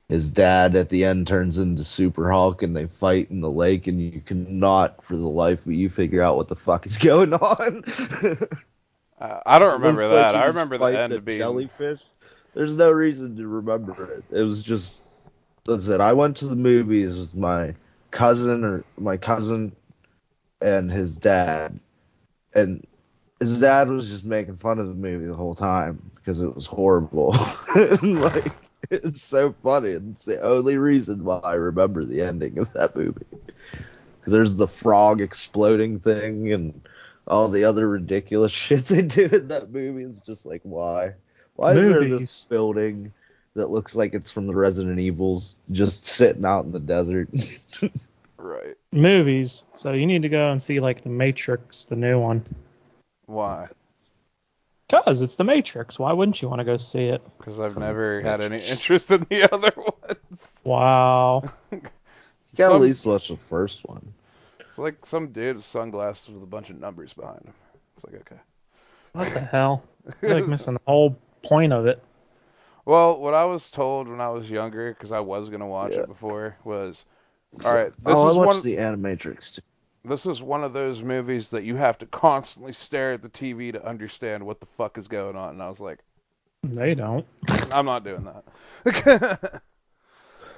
his dad at the end turns into Super Hulk and they fight in the lake and you cannot for the life of you figure out what the fuck is going on. I don't remember It looked like that. he I was remember the fighting end a being... jellyfish. There's no reason to remember it. It was just, that's it. I went to the movies with my cousin and his dad. And his dad was just making fun of the movie the whole time because it was horrible. And, like, it's so funny. It's the only reason why I remember the ending of that movie. Because there's the frog exploding thing and all the other ridiculous shit they do in that movie. It's just like, why? Why is there this building that looks like it's from the Resident Evils just sitting out in the desert? Right. Movies. So you need to go and see, like, The Matrix, the new one. Why? Because it's The Matrix. Why wouldn't you want to go see it? Because I've never had any interest in the other ones. Wow. You gotta at least watch the first one. It's like some dude with sunglasses with a bunch of numbers behind him. It's like, okay. What the hell? You're, like, missing the whole point of it. Well, what I was told when I was younger, because I was going to watch it before, was, all right, I watched the Animatrix too. This is one of those movies that you have to constantly stare at the TV to understand what the fuck is going on. And I was like, They don't. I'm not doing that.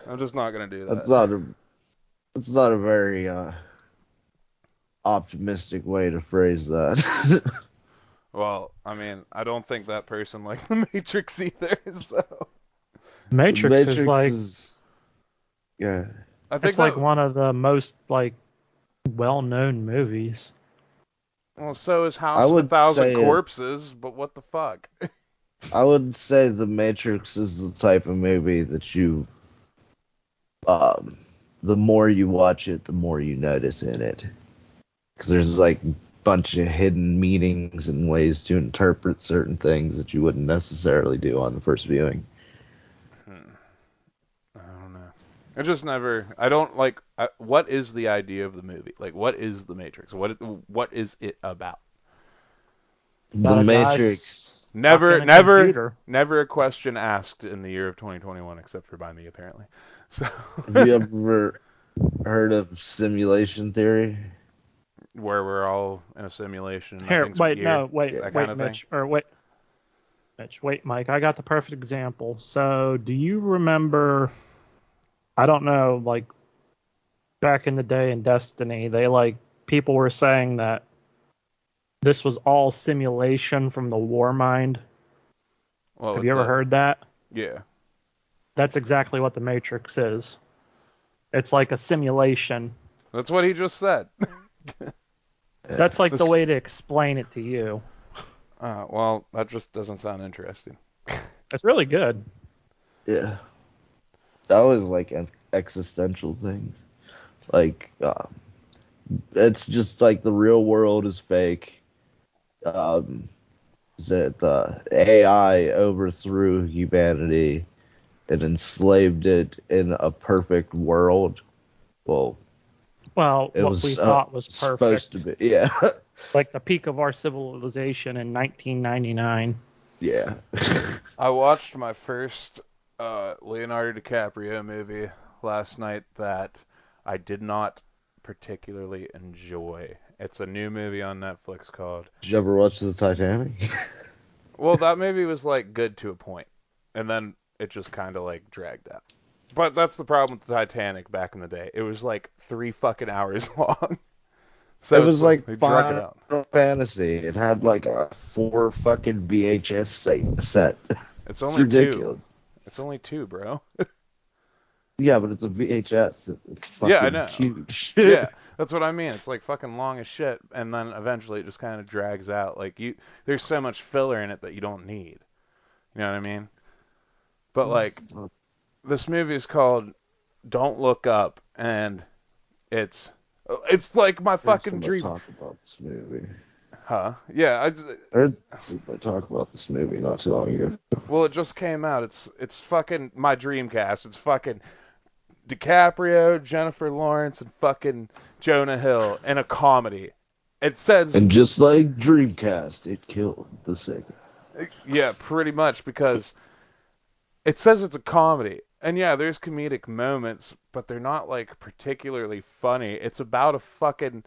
I'm just not going to do that. That's not a very optimistic way to phrase that. Well, I mean, I don't think that person liked The Matrix either, so... Matrix is like... Yeah. I think it's like one of the most, like, well-known movies. Well, so is House of a Thousand Corpses, but what the fuck? I would say The Matrix is the type of movie that you... the more you watch it, the more you notice in it. Because there's, like, bunch of hidden meanings and ways to interpret certain things that you wouldn't necessarily do on the first viewing. I don't know. I just never... I don't, like... what is the idea of the movie? Like, what is The Matrix? What is it about? The Matrix... Never a question asked in the year of 2021, except for by me, apparently. So... Have you ever heard of simulation theory? Where we're all in a simulation. Mitch, Mike, I got the perfect example. So, do you remember, I don't know, like, back in the day in Destiny, people were saying that this was all simulation from the Warmind? Have you ever heard that? Yeah. That's exactly what the Matrix is. It's like a simulation. That's what he just said. That's like the way to explain it to you. Well, that just doesn't sound interesting. It's really good. Yeah. I always like existential things. Like, it's just like the real world is fake. That the AI overthrew humanity, and enslaved it in a perfect world. Well, Well, it what was we thought was supposed perfect. to be. Yeah. Like the peak of our civilization in 1999. Yeah. I watched my first Leonardo DiCaprio movie last night that I did not particularly enjoy. It's a new movie on Netflix called. Did you ever watch the Titanic? Well, that movie was like good to a point, and then it just kind of like dragged out. But that's the problem with the Titanic back in the day. It was like 3 fucking hours long. So It was like they drug it Final out. Fantasy. It had like a 4 fucking VHS set. It's It's only ridiculous. 2. It's only 2, bro. Yeah, but it's a VHS. It's fucking Yeah, I know. huge. Yeah, that's what I mean. It's like fucking long as shit, and then eventually it just kind of drags out. Like there's so much filler in it that you don't need. You know what I mean? But like, this movie is called Don't Look Up, and it's like my fucking Somebody dream. talk about this movie. Huh? Yeah. I heard somebody talk about this movie not too long ago. Well, it just came out. It's fucking my dream cast. It's fucking DiCaprio, Jennifer Lawrence, and fucking Jonah Hill in a comedy. It says, And just like Dreamcast, it killed the Sega. yeah, pretty much, because it says it's a comedy. And yeah, there's comedic moments, but they're not like particularly funny. It's about a fucking,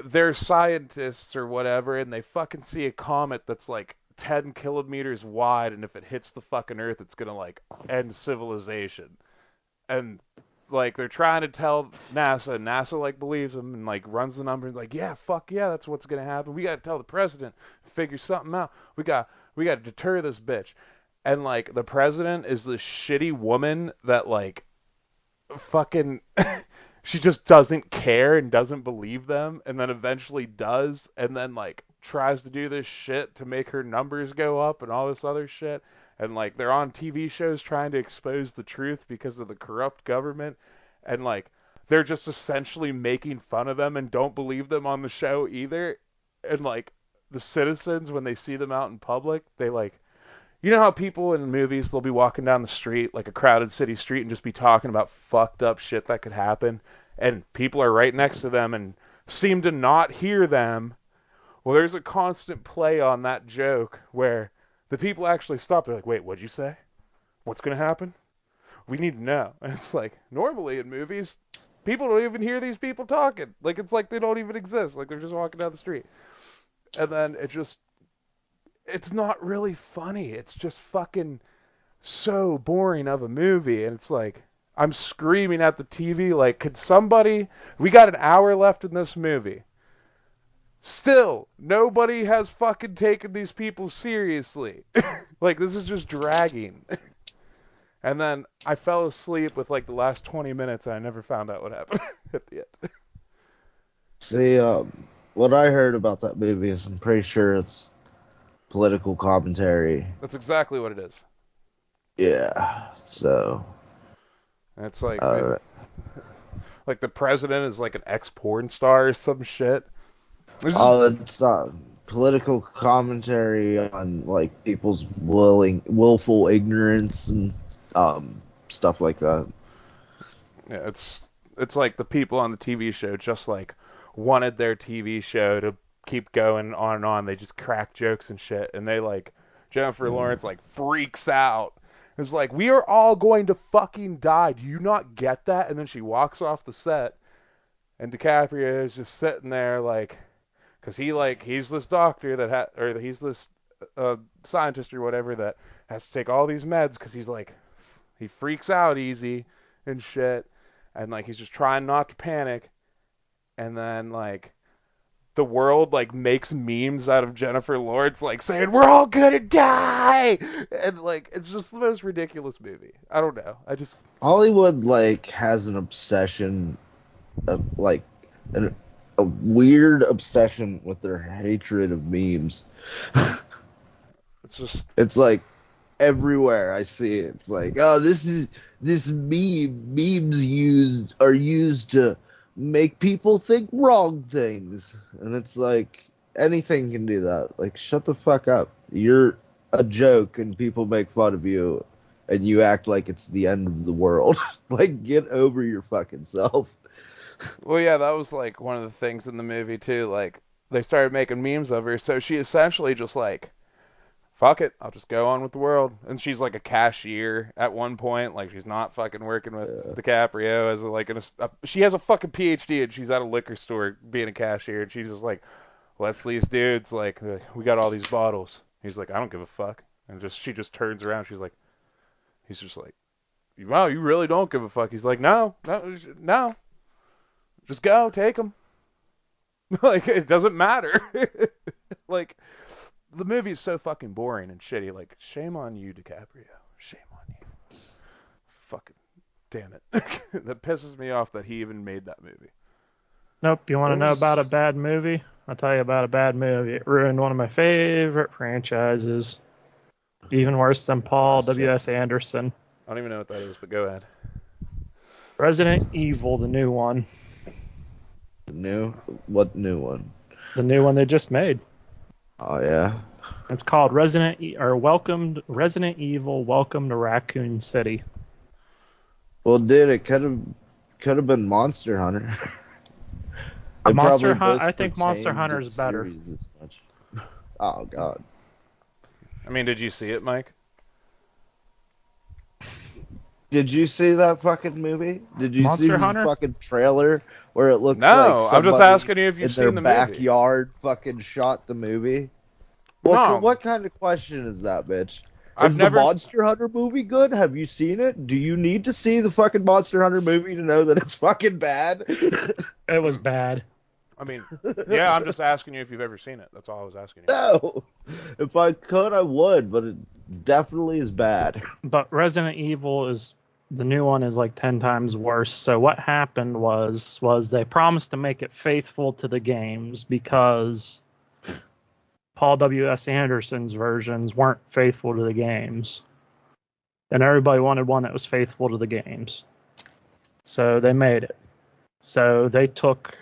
they're scientists or whatever, and they fucking see a comet that's like 10 kilometers wide, and if it hits the fucking Earth, it's gonna like end civilization. And like they're trying to tell NASA, and NASA like believes them and like runs the numbers like, yeah, fuck yeah, that's what's gonna happen. We gotta tell the president, figure something out. We gotta deter this bitch. And like the president is this shitty woman that like fucking she just doesn't care and doesn't believe them, and then eventually does, and then like tries to do this shit to make her numbers go up and all this other shit. And like they're on TV shows trying to expose the truth because of the corrupt government, and like they're just essentially making fun of them and don't believe them on the show either. And like the citizens, when they see them out in public, they like, you know how people in movies, they'll be walking down the street, like a crowded city street, and just be talking about fucked up shit that could happen, and people are right next to them and seem to not hear them. Well, there's a constant play on that joke where the people actually stop. They're like, wait, what'd you say? What's going to happen? We need to know. And it's like, normally in movies, people don't even hear these people talking. Like, it's like they don't even exist. Like, they're just walking down the street. And then it's not really funny. It's just fucking so boring of a movie. And it's like, I'm screaming at the TV, like, could somebody, we got an hour left in this movie. Still, nobody has fucking taken these people seriously. Like, this is just dragging. And then I fell asleep with, like, the last 20 minutes, and I never found out what happened at the end. See, what I heard about that movie is I'm pretty sure it's political commentary. That's exactly what it is. Yeah, so. And it's like, Uh, like the president is like an ex-porn star or some shit. It's political commentary on like people's willful ignorance and stuff like that. Yeah, it's like the people on the TV show just like wanted their TV show to keep going on and on. They just crack jokes and shit, and they like Jennifer Lawrence like freaks out. It's like, we are all going to fucking die. Do you not get that? And then she walks off the set, and DiCaprio is just sitting there like, because he's this doctor that or he's this scientist or whatever that has to take all these meds because he freaks out easy and shit, and like he's just trying not to panic, and then like the world like makes memes out of Jennifer Lawrence like saying we're all gonna die, and like it's just the most ridiculous movie. I don't know. Hollywood like has an obsession of like a weird obsession with their hatred of memes. It's like everywhere I see it. It's like, oh, this memes are used to make people think wrong things. And it's like, anything can do that. Like, shut the fuck up. You're a joke and people make fun of you. and you act like it's the end of the world. Like, get over your fucking self. Well, yeah, that was like one of the things in the movie too. Like they started making memes of her, so she essentially just like, fuck it, I'll just go on with the world. And she's like a cashier at one point. Like she's not fucking working with DiCaprio as she has a fucking PhD and she's at a liquor store being a cashier, and she's just like, let's these dudes like we got all these bottles. He's like, I don't give a fuck, and she just turns around. He's just like, wow, you really don't give a fuck. He's like, no, just go, take them. Like, it doesn't matter. Like, the movie's so fucking boring and shitty. Like, shame on you, DiCaprio. Shame on you. Fucking damn it. That pisses me off that he even made that movie. Nope. You want to know about a bad movie? I'll tell you about a bad movie. It ruined one of my favorite franchises. Even worse than Paul W.S. Anderson. I don't even know what that is, but go ahead. Resident Evil, the new one. What new one? The new one they just made. Oh yeah. It's called Resident Evil, Welcome to Raccoon City. Well, dude, it could have been Monster Hunter. I think Monster Hunter is better. Oh god. I mean, did you see it, Mike? Did you see that fucking movie? Did you Monster see the Hunter? fucking trailer where it looks No, like I'm just asking you if you've in their seen the backyard fucking shot the movie? What kind of question is that, bitch? The Monster Hunter movie good? Have you seen it? Do you need to see the fucking Monster Hunter movie to know that it's fucking bad? It was bad. I mean, yeah, I'm just asking you if you've ever seen it. That's all I was asking you. No. If I could, I would, but it definitely is bad. But Resident Evil the new one is like 10 times worse. So what happened was they promised to make it faithful to the games because Paul W.S. Anderson's versions weren't faithful to the games. And everybody wanted one that was faithful to the games. So they made it. So they took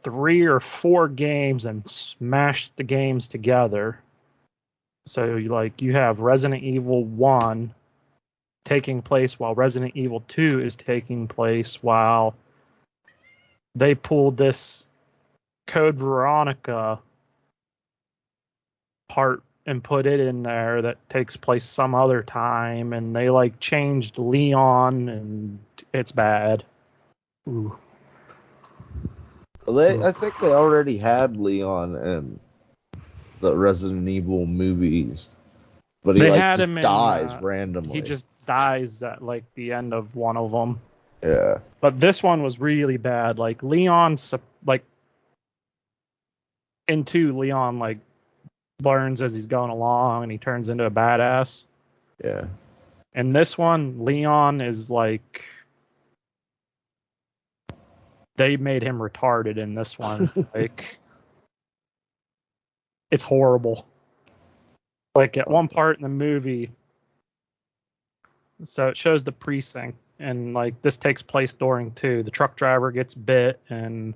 3 or 4 games and smashed the games together. So you have Resident Evil 1 taking place while Resident Evil 2 is taking place, while they pulled this Code Veronica part and put it in there that takes place some other time, and they changed Leon, and it's bad. Ooh. Well, I think they already had Leon in the Resident Evil movies, but he just dies randomly. He just dies at the end of one of them. Yeah. But this one was really bad. Leon, in 2, Leon learns as he's going along, and he turns into a badass. Yeah. And this one, Leon is they made him retarded in this one. It's horrible. At one part in the movie, so it shows the precinct, and this takes place during 2. The truck driver gets bit and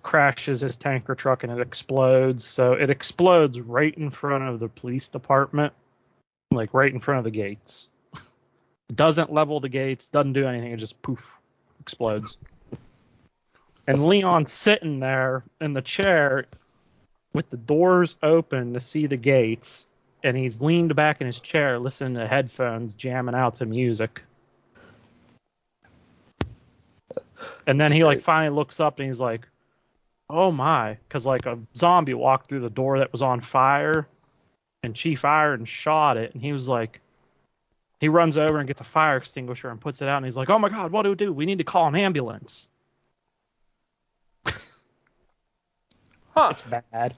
crashes his tanker truck, and it explodes. So it explodes right in front of the police department, right in front of the gates. Doesn't level the gates, doesn't do anything, it just poof, explodes. And Leon's sitting there in the chair with the doors open to see the gates, and he's leaned back in his chair listening to headphones, jamming out to music. And then he finally looks up and he's like, oh my, because a zombie walked through the door that was on fire, and Chief Iron shot it, and he was he runs over and gets a fire extinguisher and puts it out, and he's like, oh my god, what do we do? We need to call an ambulance. Huh. It's bad.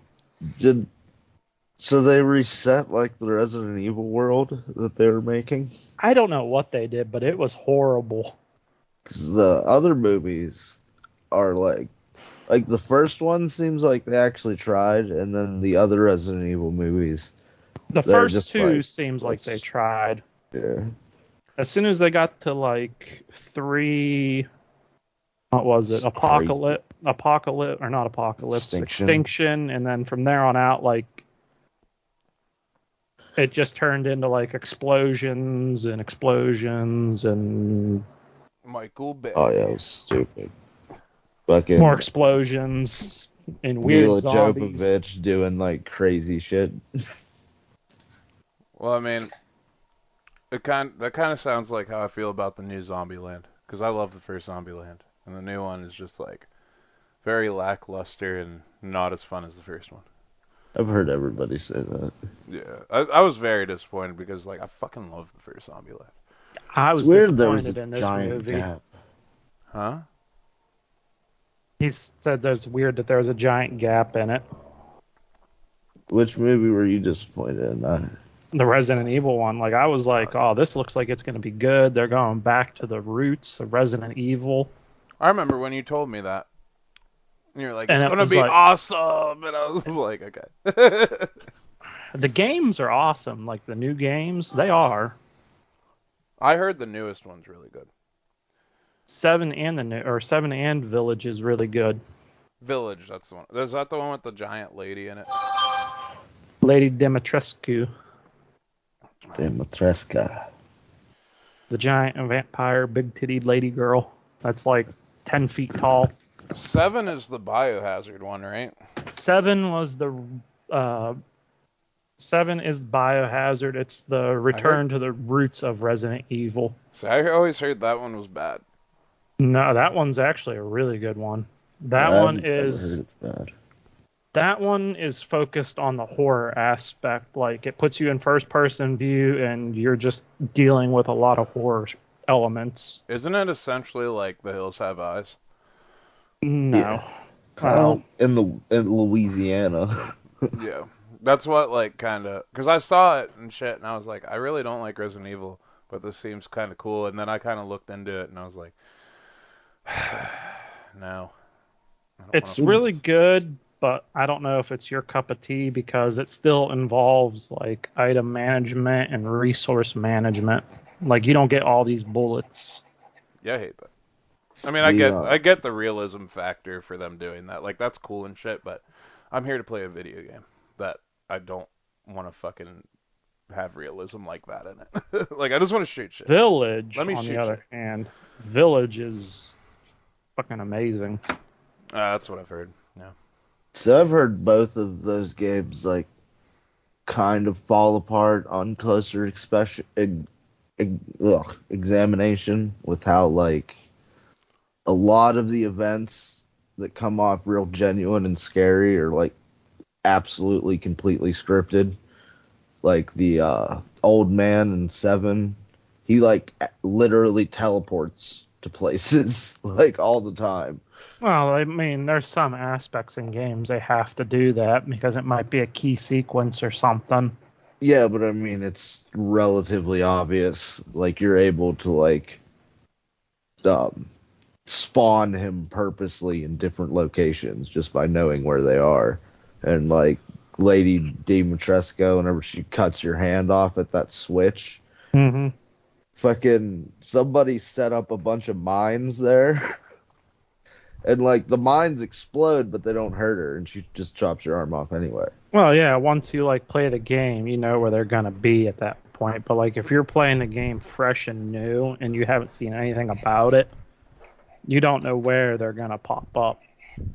So they reset the Resident Evil world that they were making? I don't know what they did, but it was horrible. Because the other movies are the first one seems like they actually tried, and then the other Resident Evil movies. The first 2 seems like they tried. Yeah. As soon as they got to 3, what was it? Apocalypse, or not Apocalypse, Extinction, and then from there on out, it just turned into like explosions and Michael Bay. Oh yeah, it was stupid. Fucking more explosions and weird Mila zombies. Jovovich doing like crazy shit. Well, I mean, that kind of sounds like how I feel about the new Zombieland, because I love the first Zombieland, and the new one is just like very lackluster and not as fun as the first one. I've heard everybody say that. Yeah, I was very disappointed because like I fucking love the first Zombieland. I was It's weird there was disappointed a in this giant movie. gap. Huh? He said there's weird that there's a giant gap in it. Which movie were you disappointed in? The Resident Evil one, like I was like, oh, this looks like it's going to be good. They're going back to the roots of Resident Evil. I remember when you told me that. And you're like, And it's it gonna was be like- awesome, and I was like, okay. The games are awesome. Like the new games, they are. I heard the newest one's really good. 7 and Village is really good. Village, that's the one. Is that the one with the giant lady in it? Lady Dimitrescu, Dimitrescu. the giant vampire, big-titted lady girl. That's like 10 feet tall. 7 is the Biohazard one, right? 7 was the 7 is Biohazard. It's the return to the roots of Resident Evil. So I always heard that one was bad. No, that one's actually a really good one. That I've one never is heard it's bad. that one is focused on the horror aspect. Like it puts you in first person view and you're just dealing with a lot of horror elements. Isn't it essentially like The Hills Have Eyes? No. Yeah. Well, In Louisiana. Yeah. That's what, like, kind of... Because I saw it and shit, and I was like, I really don't like Resident Evil, but this seems kind of cool. And then I kind of looked into it, and I was like, no. I don't it's wanna- really good, but I don't know if it's your cup of tea because it still involves like item management and resource management. Like you don't get all these bullets. Yeah, I hate that. I mean, Yeah. I get the realism factor for them doing that. Like, that's cool and shit, but I'm here to play a video game that I don't want to fucking have realism like that in it. Like, I just want to shoot shit. Village, Let me on shoot the other hand, Village is fucking amazing. That's what I've heard. Yeah. So I've heard both of those games like kind of fall apart on closer examination with how like a lot of the events that come off real genuine and scary are like absolutely completely scripted. Like the old man in 7, he like literally teleports to places like all the time. Well, I mean, there's some aspects in games they have to do that because it might be a key sequence or something. Yeah, but I mean, it's relatively obvious. Like, you're able to, like, spawn him purposely in different locations just by knowing where they are. And, like, Lady Dimitrescu, whenever she cuts your hand off at that switch, Mm-hmm. fucking somebody set up a bunch of mines there. And, like, the mines explode, but they don't hurt her, and she just chops your arm off anyway. Well, yeah, once you like play the game, you know where they're gonna be at that point. But like if you're playing the game fresh and new and you haven't seen anything about it, you don't know where they're gonna pop up.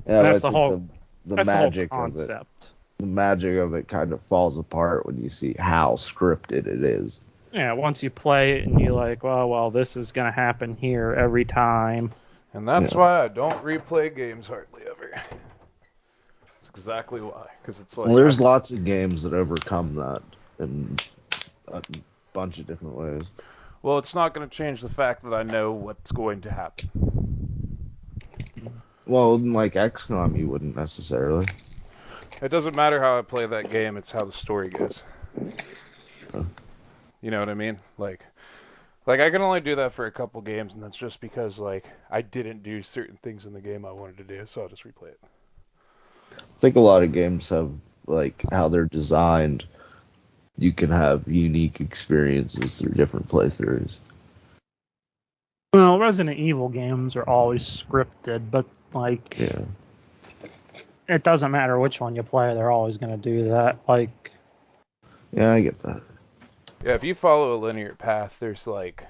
Yeah, That's I the think whole the That's magic the whole of it. concept. The magic of it kind of falls apart when you see how scripted it is. Yeah, once you play it and you're like, well, this is gonna happen here every time. And that's Yeah. why I don't replay games hardly ever. That's exactly why. Because it's like... Well, there's lots of games that overcome that in a bunch of different ways. Well, it's not going to change the fact that I know what's going to happen. Well, in like XCOM, you wouldn't necessarily. It doesn't matter how I play that game, it's how the story goes. You know what I mean? Like I can only do that for a couple games, and that's just because, like, I didn't do certain things in the game I wanted to do, so I'll just replay it. I think a lot of games have, like, how they're designed. You can have unique experiences through different playthroughs. Well, Resident Evil games are always scripted, but like Yeah. it doesn't matter which one you play, they're always gonna do that. Like Yeah, I get that. Yeah, if you follow a linear path, there's like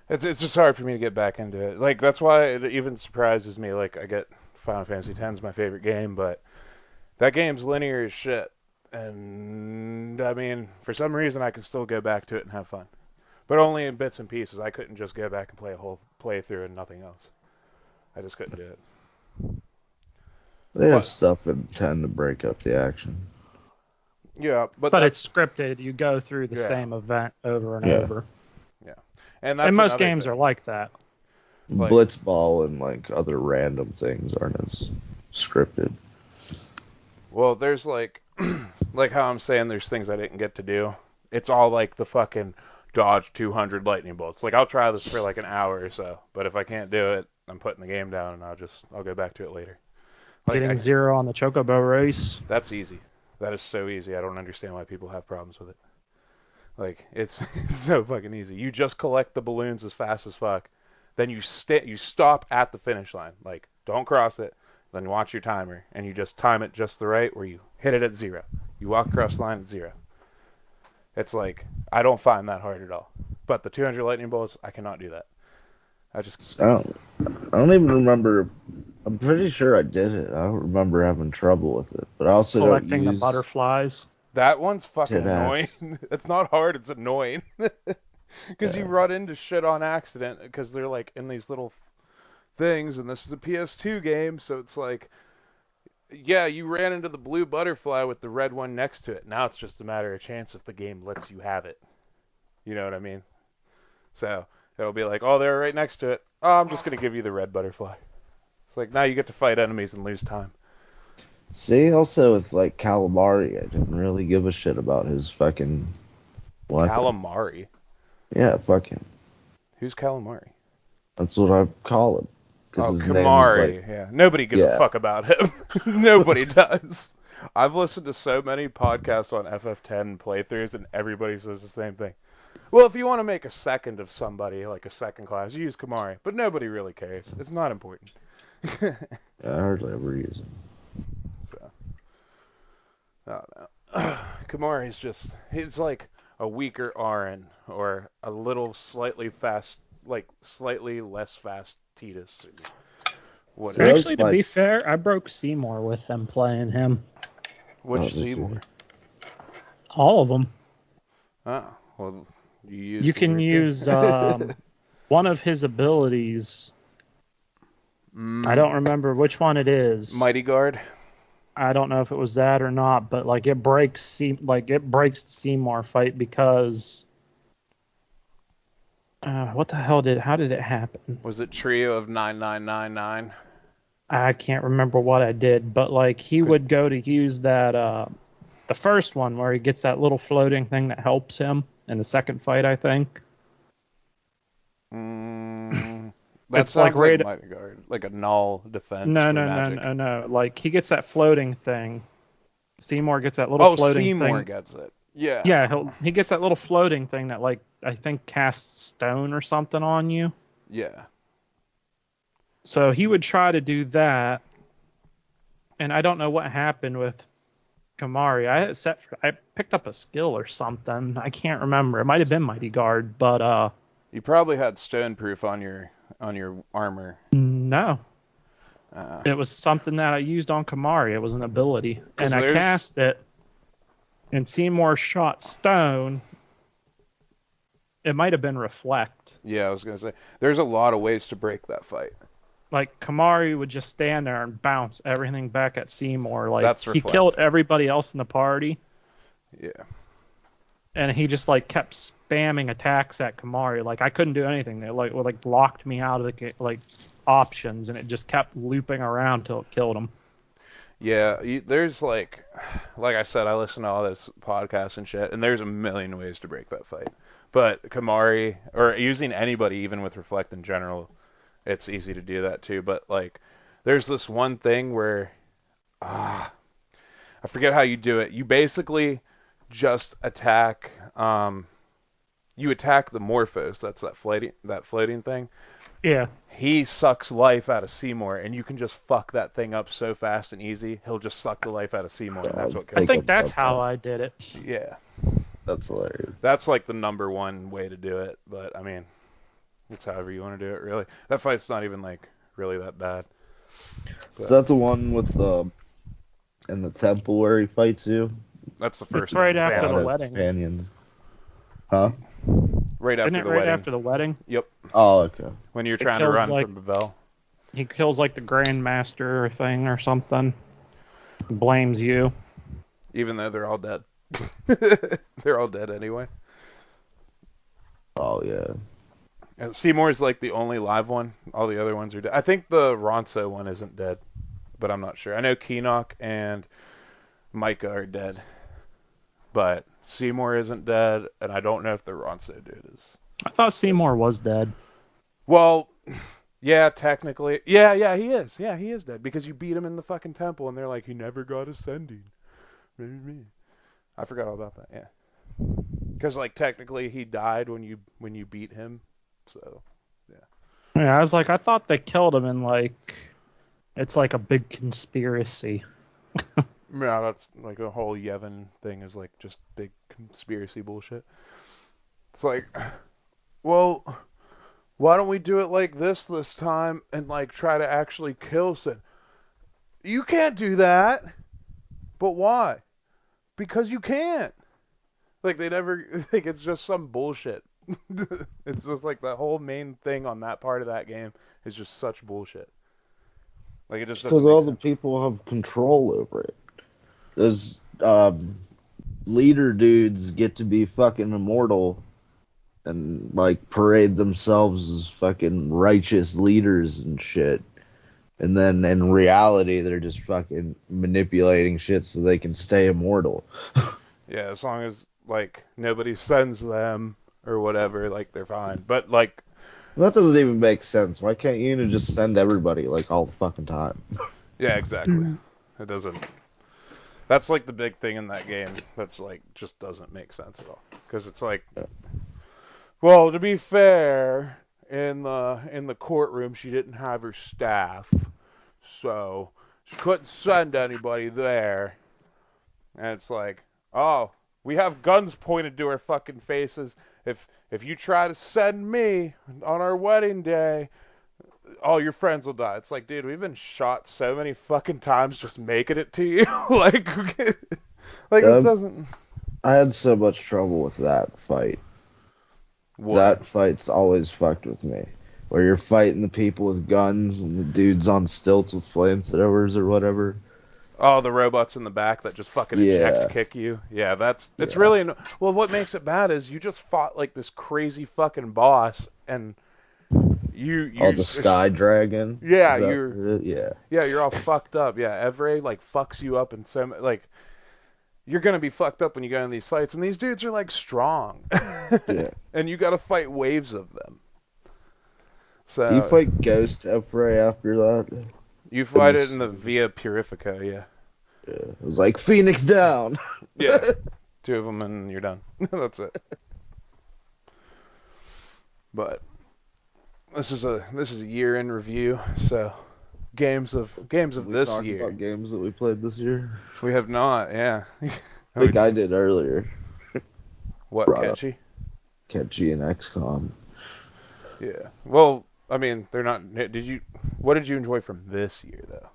it's just hard for me to get back into it. Like that's why it even surprises me. Like I get Final Fantasy X is my favorite game, but that game's linear as shit. And I mean, for some reason, I can still go back to it and have fun, but only in bits and pieces. I couldn't just go back and play a whole playthrough and nothing else. I just couldn't do it. They have But- stuff that tend to break up the action. Yeah, but But that's, it's scripted. You go through the Yeah. same event over and Yeah. over. and that's And most another games thing. are like that. Like- Blitzball and like other random things aren't as scripted. Well, there's like, like how I'm saying there's things I didn't get to do. It's all like the fucking dodge 200 lightning bolts. Like I'll try this for like an hour or so, but if I can't do it, I'm putting the game down and I'll go back to it later. Like Getting 0 on the Chocobo race. that's easy. That is so easy. I don't understand why people have problems with it. Like it's, it's so fucking easy. You just collect the balloons as fast as fuck. Then you stop at the finish line. Like don't cross it. Then watch your timer and you just time it just the right where you hit it at 0. You walk across the line at 0. It's like I don't find that hard at all. But the 200 lightning bolts, I cannot do that. I just I don't even remember. I'm pretty sure I did it. I don't remember having trouble with it. But I also Collecting don't the use butterflies. that one's fucking Tit-ass. annoying. It's not hard, it's annoying. Because you run into shit on accident because they're like in these little things, and this is a PS2 game, so it's like, yeah, you ran into the blue butterfly with the red one next to it. Now it's just a matter of chance if the game lets you have it. You know what I mean? So it'll be like, oh, they're right next to it. Oh, I'm just gonna give you the red butterfly. It's like now you get to fight enemies and lose time. See, also with like Calamari, I didn't really give a shit about his fucking weapon. Calamari. Yeah, fuck him. Who's Calamari? That's what I call him. Oh, His name is Kamari. like, Yeah, nobody gives a Yeah. fuck about him. Nobody does. I've listened to so many podcasts on FF10 playthroughs, and everybody says the same thing. Well, if you want to make a second of somebody, like a second class, you use Kamari. But nobody really cares. It's not important. I hardly ever use him. So, I don't know. Kamari's just, he's like a weaker Auron, or a little slightly less fast Tidus. Whatever. That was Actually, to my- be fair, I broke Seymour with him playing him. Which Oh, did you? Seymour? All of them. Oh, well, you You can use one of his abilities. I don't remember which one it is. Mighty Guard. I don't know if it was that or not, but like it breaks the Seymour fight because what the hell how did it happen? Was it Trio of 9999? I can't remember what I did, but like he would go to use that the first one where he gets that little floating thing that helps him in the second fight, I think. That It's like sounds like right- Mighty Guard, like a null defense. No, for no, magic. no. Like he gets that floating thing. Seymour gets that little Oh, floating Seymour thing. gets it. Yeah. Yeah, he gets that little floating thing that like I think casts stone or something on you. Yeah. So he would try to do that, and I don't know what happened with Kamari. I picked up a skill or something. I can't remember. It might have been Mighty Guard, but You probably had stone proof on your armor. no. Uh, It was something that I used on Kamari. It was an ability, 'Cause and I there's- cast it, and Seymour shot stone. It might have been Reflect. yeah, I was gonna say there's a lot of ways to break that fight. Like Kamari would just stand there and bounce everything back at Seymour. Like That's he Reflect. killed everybody else in the party, Yeah. and he just like kept spamming attacks at Kamari. Like I couldn't do anything. They like blocked me out of the options, and it just kept looping around till it killed him. Yeah, there's like I said, I listen to all this podcasts and shit, and there's a million ways to break that fight. But Kamari, or using anybody, even with Reflect in general, it's easy to do that too. But like, there's this one thing where, I forget how you do it. You basically just attack, you attack the Morphos. That's that floating thing. Yeah. He sucks life out of Seymour, and you can just fuck that thing up so fast and easy. He'll just suck the life out of Seymour, and that's what I kills him. think that's how I did it. Yeah. That's hilarious. That's like the number one way to do it. But I mean, it's however you want to do it. Really, that fight's not even like really that bad. Is that the one with the in the temple where he fights you? That's the first. It's right one. after Yeah. the wedding. Companions. Huh? Right after Isn't it the right wedding. after the wedding? Yep. Oh, okay. When you're trying to kills, run like- from Bavel. He kills like the Grandmaster thing or something. Blames you. Even though they're all dead. They're all dead anyway. Oh yeah. And Seymour's like the only live one. All the other ones are dead. I think the Ronso one isn't dead, but I'm not sure. I know Keenock and Micah are dead, but Seymour isn't dead, and I don't know if the Ronso dude is. I thought Seymour was dead. Well, yeah, technically. Yeah, he is. Yeah, he is dead because you beat him in the fucking temple, and they're like, he never got ascending. I forgot all about that. Yeah, because like technically he died when you beat him. So Yeah, I was like, I thought they killed him and like, it's like a big conspiracy. yeah, that's like the whole Yevon thing is like just big conspiracy bullshit. It's like, well, why don't we do it like this time and like try to actually kill Sin? You can't do that. But why? Because you can't. Like they never like it's just some bullshit. It's just like the whole main thing on that part of that game is just such bullshit. Like it just doesn't Because make all the sense. people have control over it. Those leader dudes get to be fucking immortal and like parade themselves as fucking righteous leaders and shit. And then in reality, they're just fucking manipulating shit so they can stay immortal. Yeah, as long as like nobody sends them or whatever, like they're fine. But like That doesn't even make sense. Why can't you just send everybody like all the fucking time? yeah, exactly. It doesn't. That's like the big thing in that game. That's like just doesn't make sense at all. Because it's like, well, to be fair, in the courtroom she didn't have her staff, so she couldn't send anybody there. And it's like, oh, we have guns pointed to our fucking faces. If you try to send me on our wedding day, all your friends will die. It's like, dude, we've been shot so many fucking times just making it to you. like this doesn't. I had so much trouble with that fight. What? That fight's always fucked with me. Where you're fighting the people with guns and the dudes on stilts with flamethrowers or whatever. Oh, the robots in the back that just fucking eject kick you. Yeah, it's really well. What makes it bad is you just fought like this crazy fucking boss, and you the Sky Dragon. Yeah, you're all fucked up. Yeah, Evray like fucks you up, and so like you're gonna be fucked up when you go in these fights, and these dudes are like strong. Yeah. And you gotta fight waves of them. So Do you fight Ghost Evray after that? you fight it in the Via Purifica, yeah. Yeah. It was like Phoenix down. Yeah. 2 of them and you're done. That's it. But this is a year in review, so games of this talked year. about games that we played this year. We have not, yeah. I think I did earlier. What, brought up. Kenshi? and XCOM. Yeah. Well, I mean, they're not. What did you enjoy from this year though?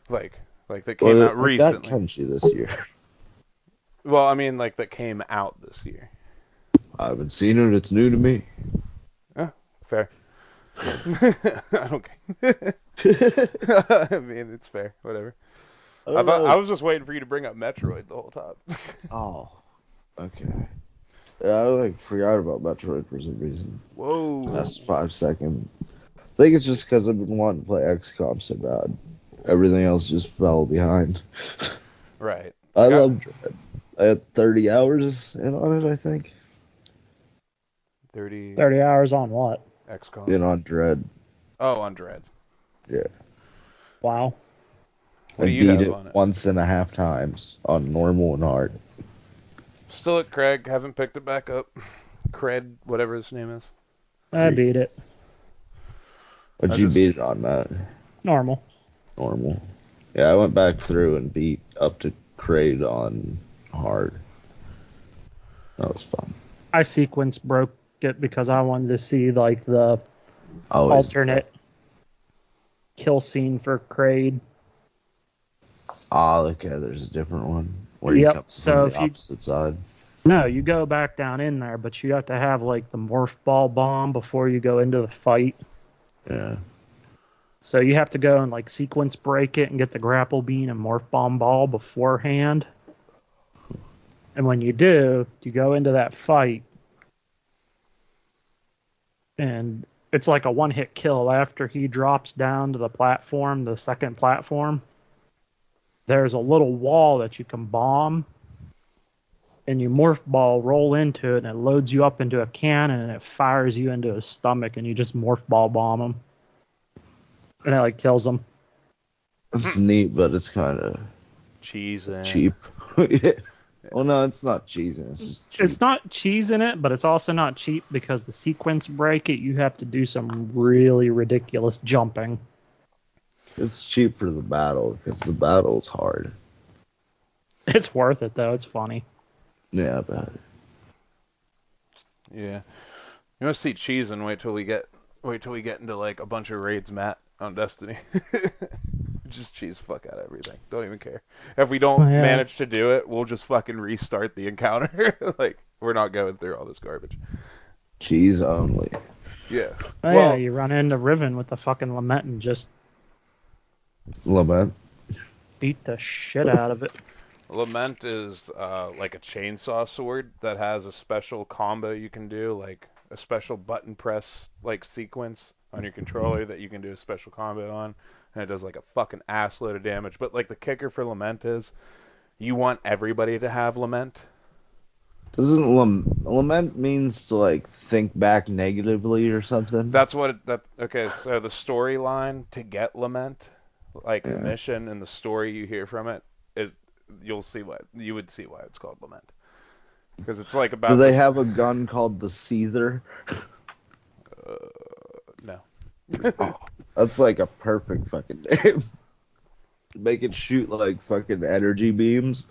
Like that came out recently. I got Kenshi this year. Well, I mean, like that came out this year. I haven't seen it. It's new to me. Oh, fair. I don't care. I mean, it's fair. Whatever. I was just waiting for you to bring up Metroid the whole time. Oh, okay. Yeah, I forgot about Metroid for some reason. Whoa. Last 5 seconds. I think it's just because I've been wanting to play XCOM so bad. Everything else just fell behind. Right. I love Dread. I had 30 hours in on it, I think. 30 hours on what? XCOM. In on Dread. Oh, on Dread. Yeah. Wow. What do I you beat have it on it? 1.5 times on normal and hard. Still at Craig. Haven't picked it back up. Cred, whatever his name is. I beat it. What'd you beat it on, Matt? Normal. Normal. Yeah, I went back through and beat up to Kraid on hard. That was fun. I sequence broke it because I wanted to see like the Always alternate kill scene for Kraid. Okay, there's a different one where Yep, you come so from if the you- opposite side. No, you go back down in there, but you have to have like the morph ball bomb before you go into the fight. Yeah. So you have to go and like sequence break it and get the grapple bean and morph bomb ball beforehand. And when you do, you go into that fight, and it's like a one-hit kill. After he drops down to the platform, the second platform, there's a little wall that you can bomb, and you morph ball roll into it, and it loads you up into a cannon, and it fires you into his stomach, and you just morph ball bomb him, and it like kills him. It's neat, but it's kind of Cheese and cheap. Yeah. Well, no, it's not cheesy. It's just cheap. It's not cheese in it, but it's also not cheap because the sequence break it, you have to do some really ridiculous jumping. It's cheap for the battle because the battle's hard. It's worth it though. It's funny. Yeah, I bet. Yeah. You want to see cheese and wait till we get into like a bunch of raids, Matt, on Destiny. Just cheese fuck out of everything. Don't even care. If we don't manage to do it, we'll just fucking restart the encounter. Like, we're not going through all this garbage. Cheese only. Yeah. Oh yeah, you run into Riven with the fucking lament and just Lament. beat the shit out of it. Lament is like a chainsaw sword that has a special combo you can do, like a special button press like sequence on your controller that you can do a special combo on, and it does like a fucking ass load of damage. But like the kicker for Lament is, you want everybody to have Lament. Doesn't lament means to like think back negatively or something? That's what okay, so the storyline to get Lament, like the mission and the story you hear from it, is you would see why it's called Lament. Because it's like about. Do they have a gun called the Seether? No. Oh, that's like a perfect fucking name. Make it shoot like fucking energy beams.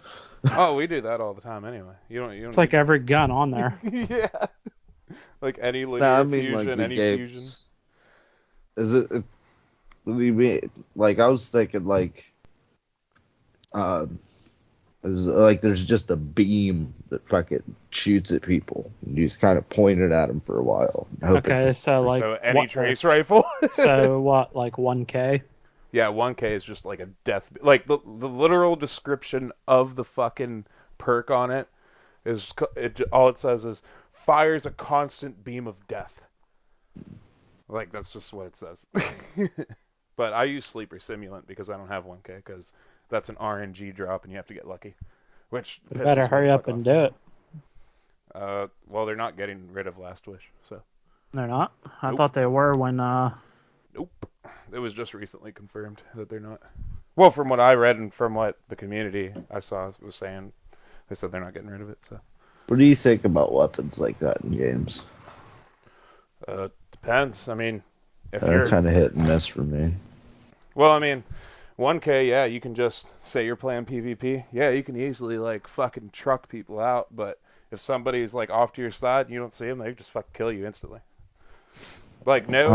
Oh, we do that all the time anyway. You don't. It's like every gun on there. Yeah. Like any linear No, I mean fusion, like the any games. fusion. Is it? What do you mean? Like I was thinking like, is like there's just a beam that fucking shoots at people. And you just kind of point it at them for a while. Okay, so like So any trace rifle. So what, like 1K? Yeah, 1K is just like a death. Like the literal description of the fucking perk on it is all it says is fires a constant beam of death. Like that's just what it says. But I use Sleeper Simulant because I don't have 1K because that's an RNG drop and you have to get lucky. Which You better hurry up and do it. Well, they're not getting rid of Last Wish, so. They're not? I Nope. thought they were when Nope. It was just recently confirmed that they're not. Well, from what I read and from what the community I saw was saying, they said they're not getting rid of it. So. What do you think about weapons like that in games? Depends. I mean, if They're you're kind of hit and miss for me. well, I mean, 1K, yeah, you can just say you're playing PvP. Yeah, you can easily like fucking truck people out, but if somebody's like off to your side and you don't see them, they just fucking kill you instantly. Like no.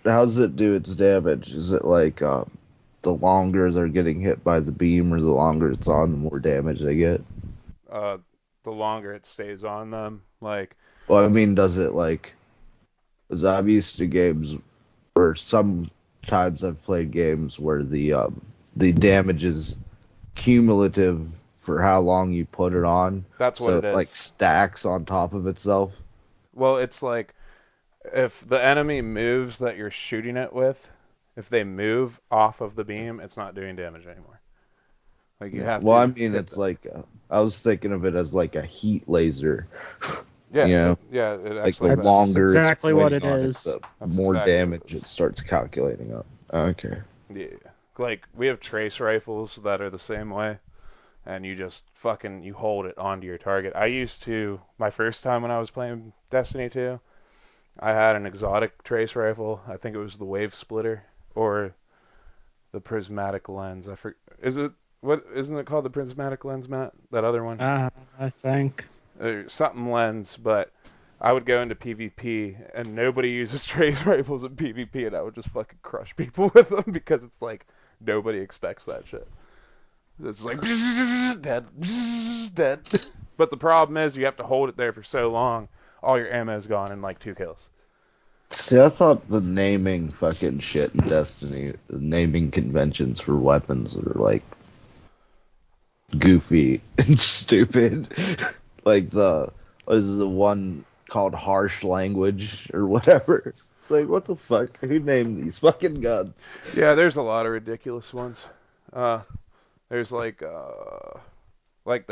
How does it do its damage? Is it like the longer they're getting hit by the beam or the longer it's on, the more damage they get? The longer it stays on them, like. Well, I mean, does it like? Because I'm used to games where sometimes I've played games where the damage is cumulative for how long you put it on. That's what so it is. Like stacks on top of itself. Well, it's like if the enemy moves that you're shooting it with, if they move off of the beam, it's not doing damage anymore. Like you have. Well, to I mean, it's like I was thinking of it as like a heat laser. Yeah. You know? Yeah. It Like actually. the longer it's exactly what it pointing on is. the That's more exactly what it damage is. it starts calculating up. Okay. Yeah. Like we have trace rifles that are the same way, and you just fucking you hold it onto your target. I used to my first time when I was playing Destiny 2, I had an exotic trace rifle. I think it was the Wave Splitter or the Prismatic Lens. Isn't it called the Prismatic Lens, Matt? That other one? I think. or something lens, but I would go into PvP and nobody uses trace rifles in PvP, and I would just fucking crush people with them because it's like nobody expects that shit. It's like dead, dead. But the problem is you have to hold it there for so long, all your ammo's gone in like 2 kills. See, I thought the naming fucking shit in Destiny, the naming conventions for weapons are like goofy and stupid. Like what is the one called harsh language or whatever? It's like, what the fuck? Who named these fucking guns? Yeah, there's a lot of ridiculous ones. There's like the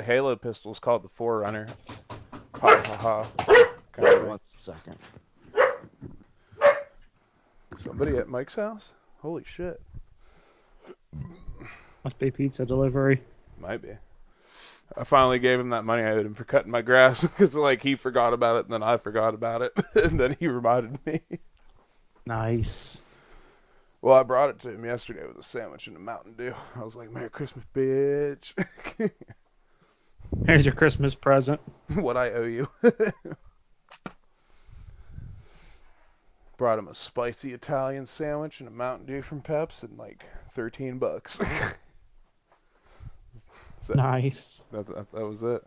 Halo pistol's called the Forerunner. Ha ha ha. Kind of 1 second. Somebody at Mike's house? Holy shit. Must be pizza delivery. Might be. I finally gave him that money I owed him for cutting my grass because like he forgot about it and then I forgot about it and then he reminded me. Nice. Well, I brought it to him yesterday with a sandwich and a Mountain Dew. I was like, Merry Christmas, bitch. Here's your Christmas present. What I owe you. Brought him a spicy Italian sandwich and a Mountain Dew from Peps and like $13. So, Nice. that was it.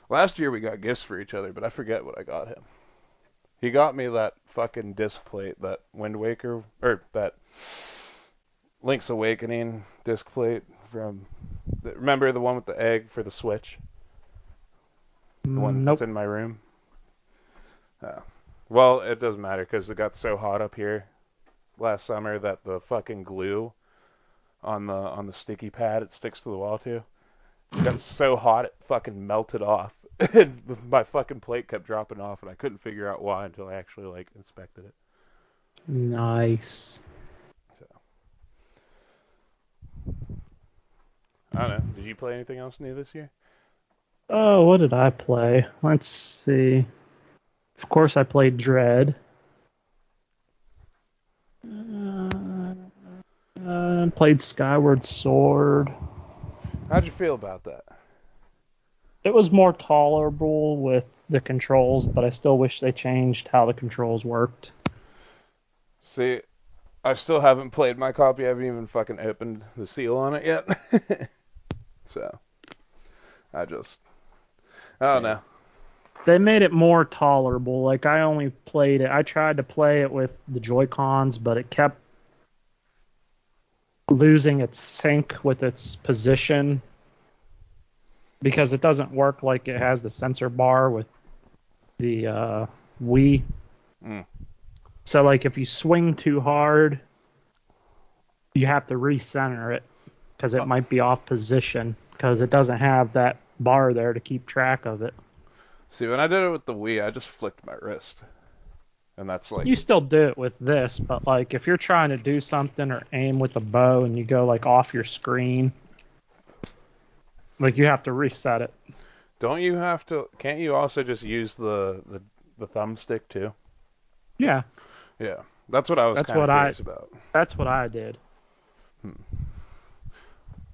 Last year we got gifts for each other, but I forget what I got him. He got me that fucking disc plate, that Wind Waker, or that Link's Awakening disc plate from, remember the one with the egg for the Switch? The one Nope. that's in my room? Well, it doesn't matter because it got so hot up here last summer that the fucking glue on the sticky pad it sticks to the wall too. It got so hot it fucking melted off. And my fucking plate kept dropping off and I couldn't figure out why until I actually like inspected it. Nice. So I don't know. Did you play anything else new this year? Oh, what did I play? Let's see. Of course, I played Dread. Played Skyward Sword. How'd you feel about that? It was more tolerable with the controls, but I still wish they changed how the controls worked. See, I still haven't played my copy. I haven't even fucking opened the seal on it yet. So, I don't know. They made it more tolerable. Like, I only played it. I tried to play it with the Joy-Cons, but it kept losing its sync with its position because it doesn't work like it has the sensor bar with the Wii. So, like, if you swing too hard, you have to recenter it because it might be off position because it doesn't have that bar there to keep track of it. See, when I did it with the Wii, I just flicked my wrist. And that's like... You still do it with this, but like if you're trying to do something or aim with a bow and you go like off your screen, like you have to reset it. Don't you have to... Can't you also just use the thumbstick too? Yeah. Yeah. That's what I was kind of curious about. That's what I did.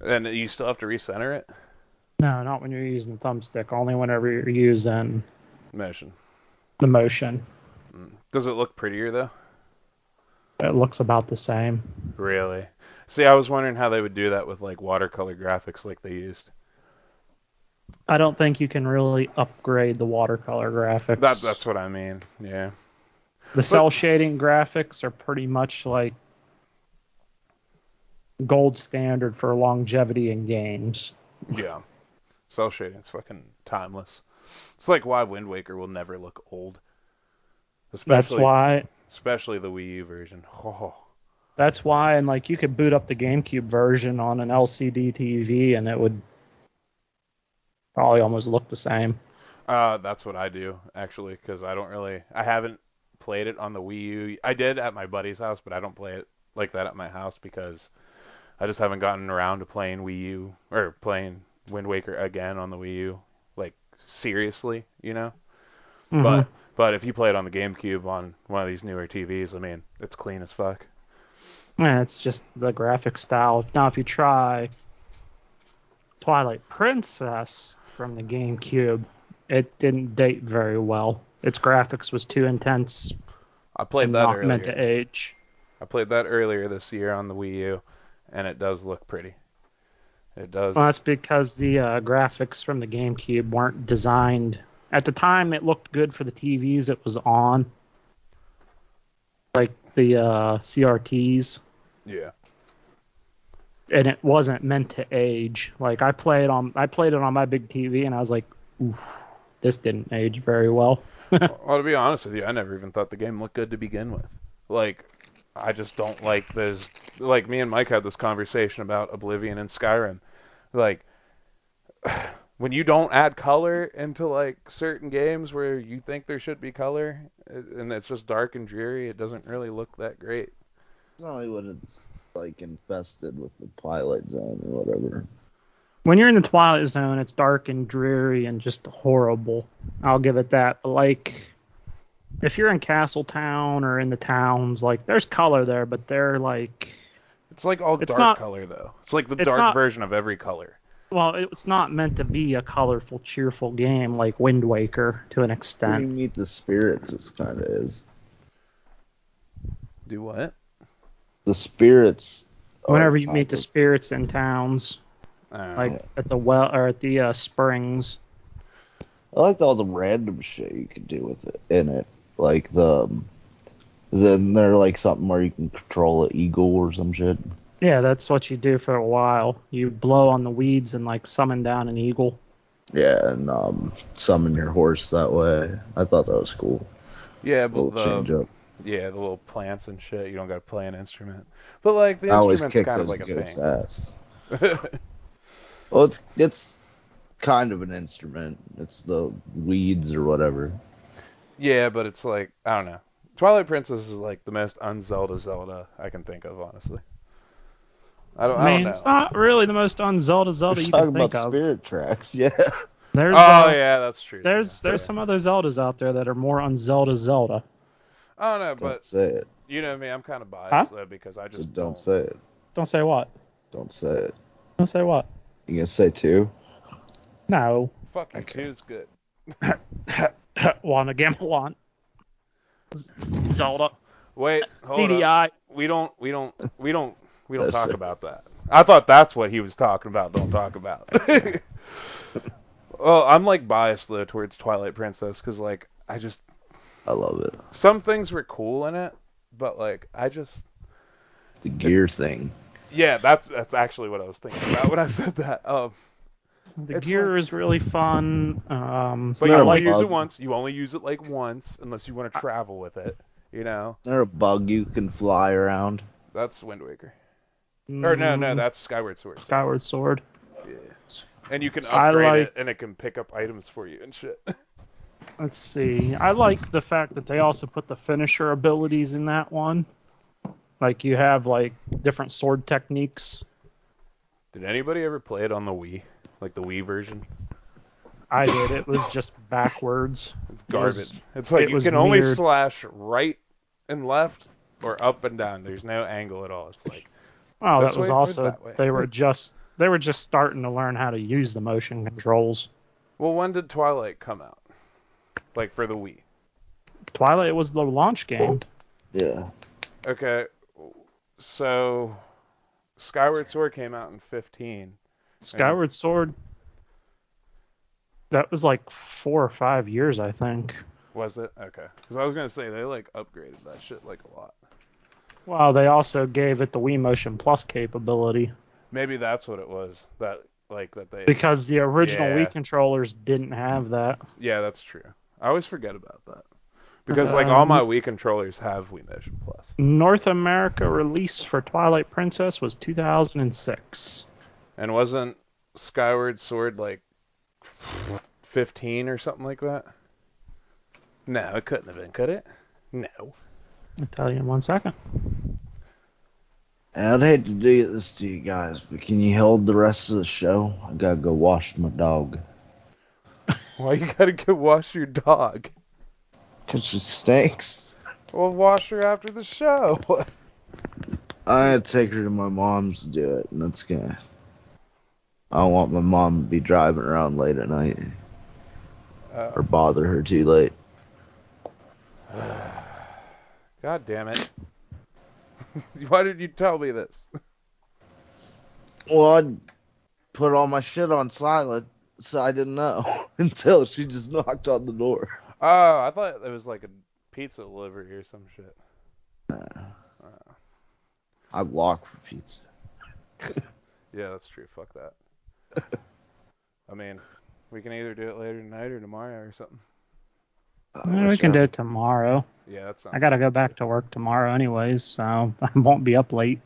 And you still have to recenter it? No, not when you're using the thumbstick. Only whenever you're using Motion. the motion. Does it look prettier though? It looks about the same. Really? See, I was wondering how they would do that with like watercolor graphics like they used. I don't think you can really upgrade the watercolor graphics. That's what I mean. Yeah. The cell shading graphics are pretty much like gold standard for longevity in games. Yeah. Cell shading's fucking timeless. It's like why Wind Waker will never look old. That's why. Especially the Wii U version. Oh. That's why, and like you could boot up the GameCube version on an LCD TV and it would probably almost look the same. That's what I do actually, because I haven't played it on the Wii U. I did at my buddy's house, but I don't play it like that at my house because I just haven't gotten around to playing Wii U or playing Wind Waker again on the Wii U, like seriously, you know. Mm-hmm. But if you play it on the GameCube on one of these newer TVs, I mean, it's clean as fuck. Yeah, it's just the graphic style. Now, if you try Twilight Princess from the GameCube, it didn't date very well. Its graphics was too intense I played and that not earlier. meant to age. I played that earlier this year on the Wii U, and it does look pretty. It does. Well, that's because the graphics from the GameCube weren't designed. At the time, it looked good for the TVs it was on, like the CRTs, Yeah. and it wasn't meant to age. Like I played it on my big TV, and I was like, oof, this didn't age very well. Well, to be honest with you, I never even thought the game looked good to begin with. Like, I just don't like those. Like, me and Mike had this conversation about Oblivion and Skyrim. Like, when you don't add color into, like, certain games where you think there should be color, and it's just dark and dreary, it doesn't really look that great. It's only when it's like infested with the Twilight Zone or whatever. When you're in the Twilight Zone, it's dark and dreary and just horrible. I'll give it that. But like, if you're in Castletown or in the towns, like, there's color there, but they're like, It's like all It's dark not- color, though. It's like the it's dark not- version of every color. well, it's not meant to be a colorful, cheerful game like Wind Waker to an When you extent. meet the spirits, it's kind of is. Do what? The spirits. are Whenever you kind meet the of- spirits in towns, like at the well or at the springs. I liked all the random shit you could do with it in it. Like isn't there like something where you can control an eagle or some shit? Yeah, that's what you do for a while. You blow on the weeds and like summon down an eagle. Yeah, and summon your horse that way. I thought that was cool. Yeah, A little but change up. yeah, the little plants and shit. You don't got to play an instrument. But like the I always instrument's kick kind those of like a goats' thing. ass. Well, it's kind of an instrument. It's the weeds or whatever. Yeah, but it's like, I don't know. Twilight Princess is like the most un-Zelda Zelda I can think of, honestly. I don't know. It's not really the most un-Zelda We're Zelda you talking can think about of. spirit tracks, yeah. There's Oh yeah, that's true. there's some other Zeldas out there that are more un-Zelda Zelda. I don't know, Don't but say it. you know me, I'm kind of biased though because I So just don't say it. Don't say what? Don't say it. Don't say what? You gonna say two? No. Fucking Okay. two's good. Want a game want. Zelda. Wait, hold up. CDI. We don't That's talk it. about that. I thought that's what he was talking about. Don't talk about. Well, I'm like biased though towards Twilight Princess because like I love it. some things were cool in it, but like The gear thing. yeah, that's actually what I was thinking about when I said that. The It's gear is really fun. But not you a only use bug. it once. You only use it like once unless you want to travel with it. You know, Is there a bug you can fly around? that's Wind Waker. Or no, Mm, that's Skyward Sword. Skyward Sword. Yeah. And you can I upgrade like- it, and it can pick up items for you and shit. Let's see. I like the fact that they also put the finisher abilities in that one. Like you have like different sword techniques. Did anybody ever play it on the Wii? Like the Wii version? I did. It was just backwards. It's It was- garbage. It's like it you was can only weird. slash right and left or up and down. There's no angle at all. It's like Oh, This that was way or also that way? they were just starting to learn how to use the motion controls. well, when did Twilight come out? Like for the Wii. Twilight was the launch game. Yeah. Okay. So Skyward Sword came out in 15. Skyward Sword. That was like 4 or 5 years, I think. Was it? Okay. Because I was gonna say they like upgraded that shit like a lot. Well, they also gave it the Wii Motion Plus capability Maybe that's what it was. That they. because the original Yeah. Wii controllers didn't have that. Yeah, that's true. I always forget about that. Because like all Um, my Wii controllers have Wii Motion Plus. North America release for Twilight Princess was 2006. And wasn't Skyward Sword like 15 or something like that? No, it couldn't have been, could it? No. I'll tell you in 1 second. I'd hate to do this to you guys, but can you hold the rest of the show? I gotta go wash my dog. Why you gotta go wash your dog? 'Cause she stinks. Well, wash her after the show. I had to take her to my mom's to do it, and that's gonna. I don't want my mom to be driving around late at night. or bother her too late. God damn it. Why did you tell me this? Well, I put all my shit on silent, so I didn't know until she just knocked on the door. Oh, I thought it was like a pizza delivery or some shit. I lock for pizza. Yeah, that's true. Fuck that. I mean, we can either do it later tonight or tomorrow or something. We can do it tomorrow. Yeah, that sounds I gotta go back to work tomorrow anyways, so I won't be up late.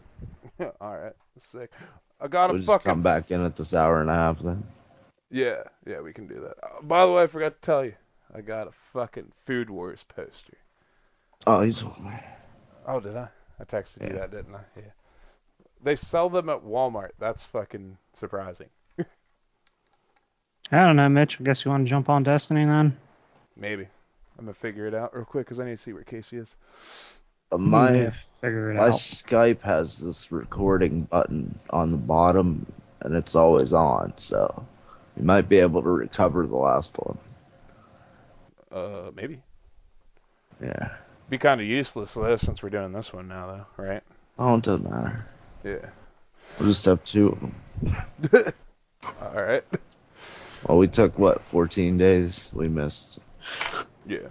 Alright, sick. I got We'll a just fucking... come back in at this hour and a half then. Yeah, we can do that. By the way, I forgot to tell you. I got a fucking Food Wars poster. Oh, you told me. Oh, did I? I texted you Yeah. that, didn't I? Yeah. They sell them at Walmart. That's fucking surprising. I don't know, Mitch. I guess you want to jump on Destiny then? Maybe. I'm gonna figure it out real quick because I need to see where Casey is. My Yeah, figure it my out. Skype has this recording button on the bottom, and it's always on, so you might be able to recover the last one. Maybe. Yeah. Be kind of useless though since we're doing this one now, though, right? Oh, it doesn't matter. Yeah. We'll just have two of them. All right. Well, we took, 14 days we missed. Yeah.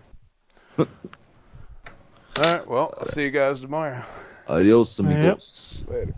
All right. Well, I'll see you guys tomorrow. Adios, amigos. Later.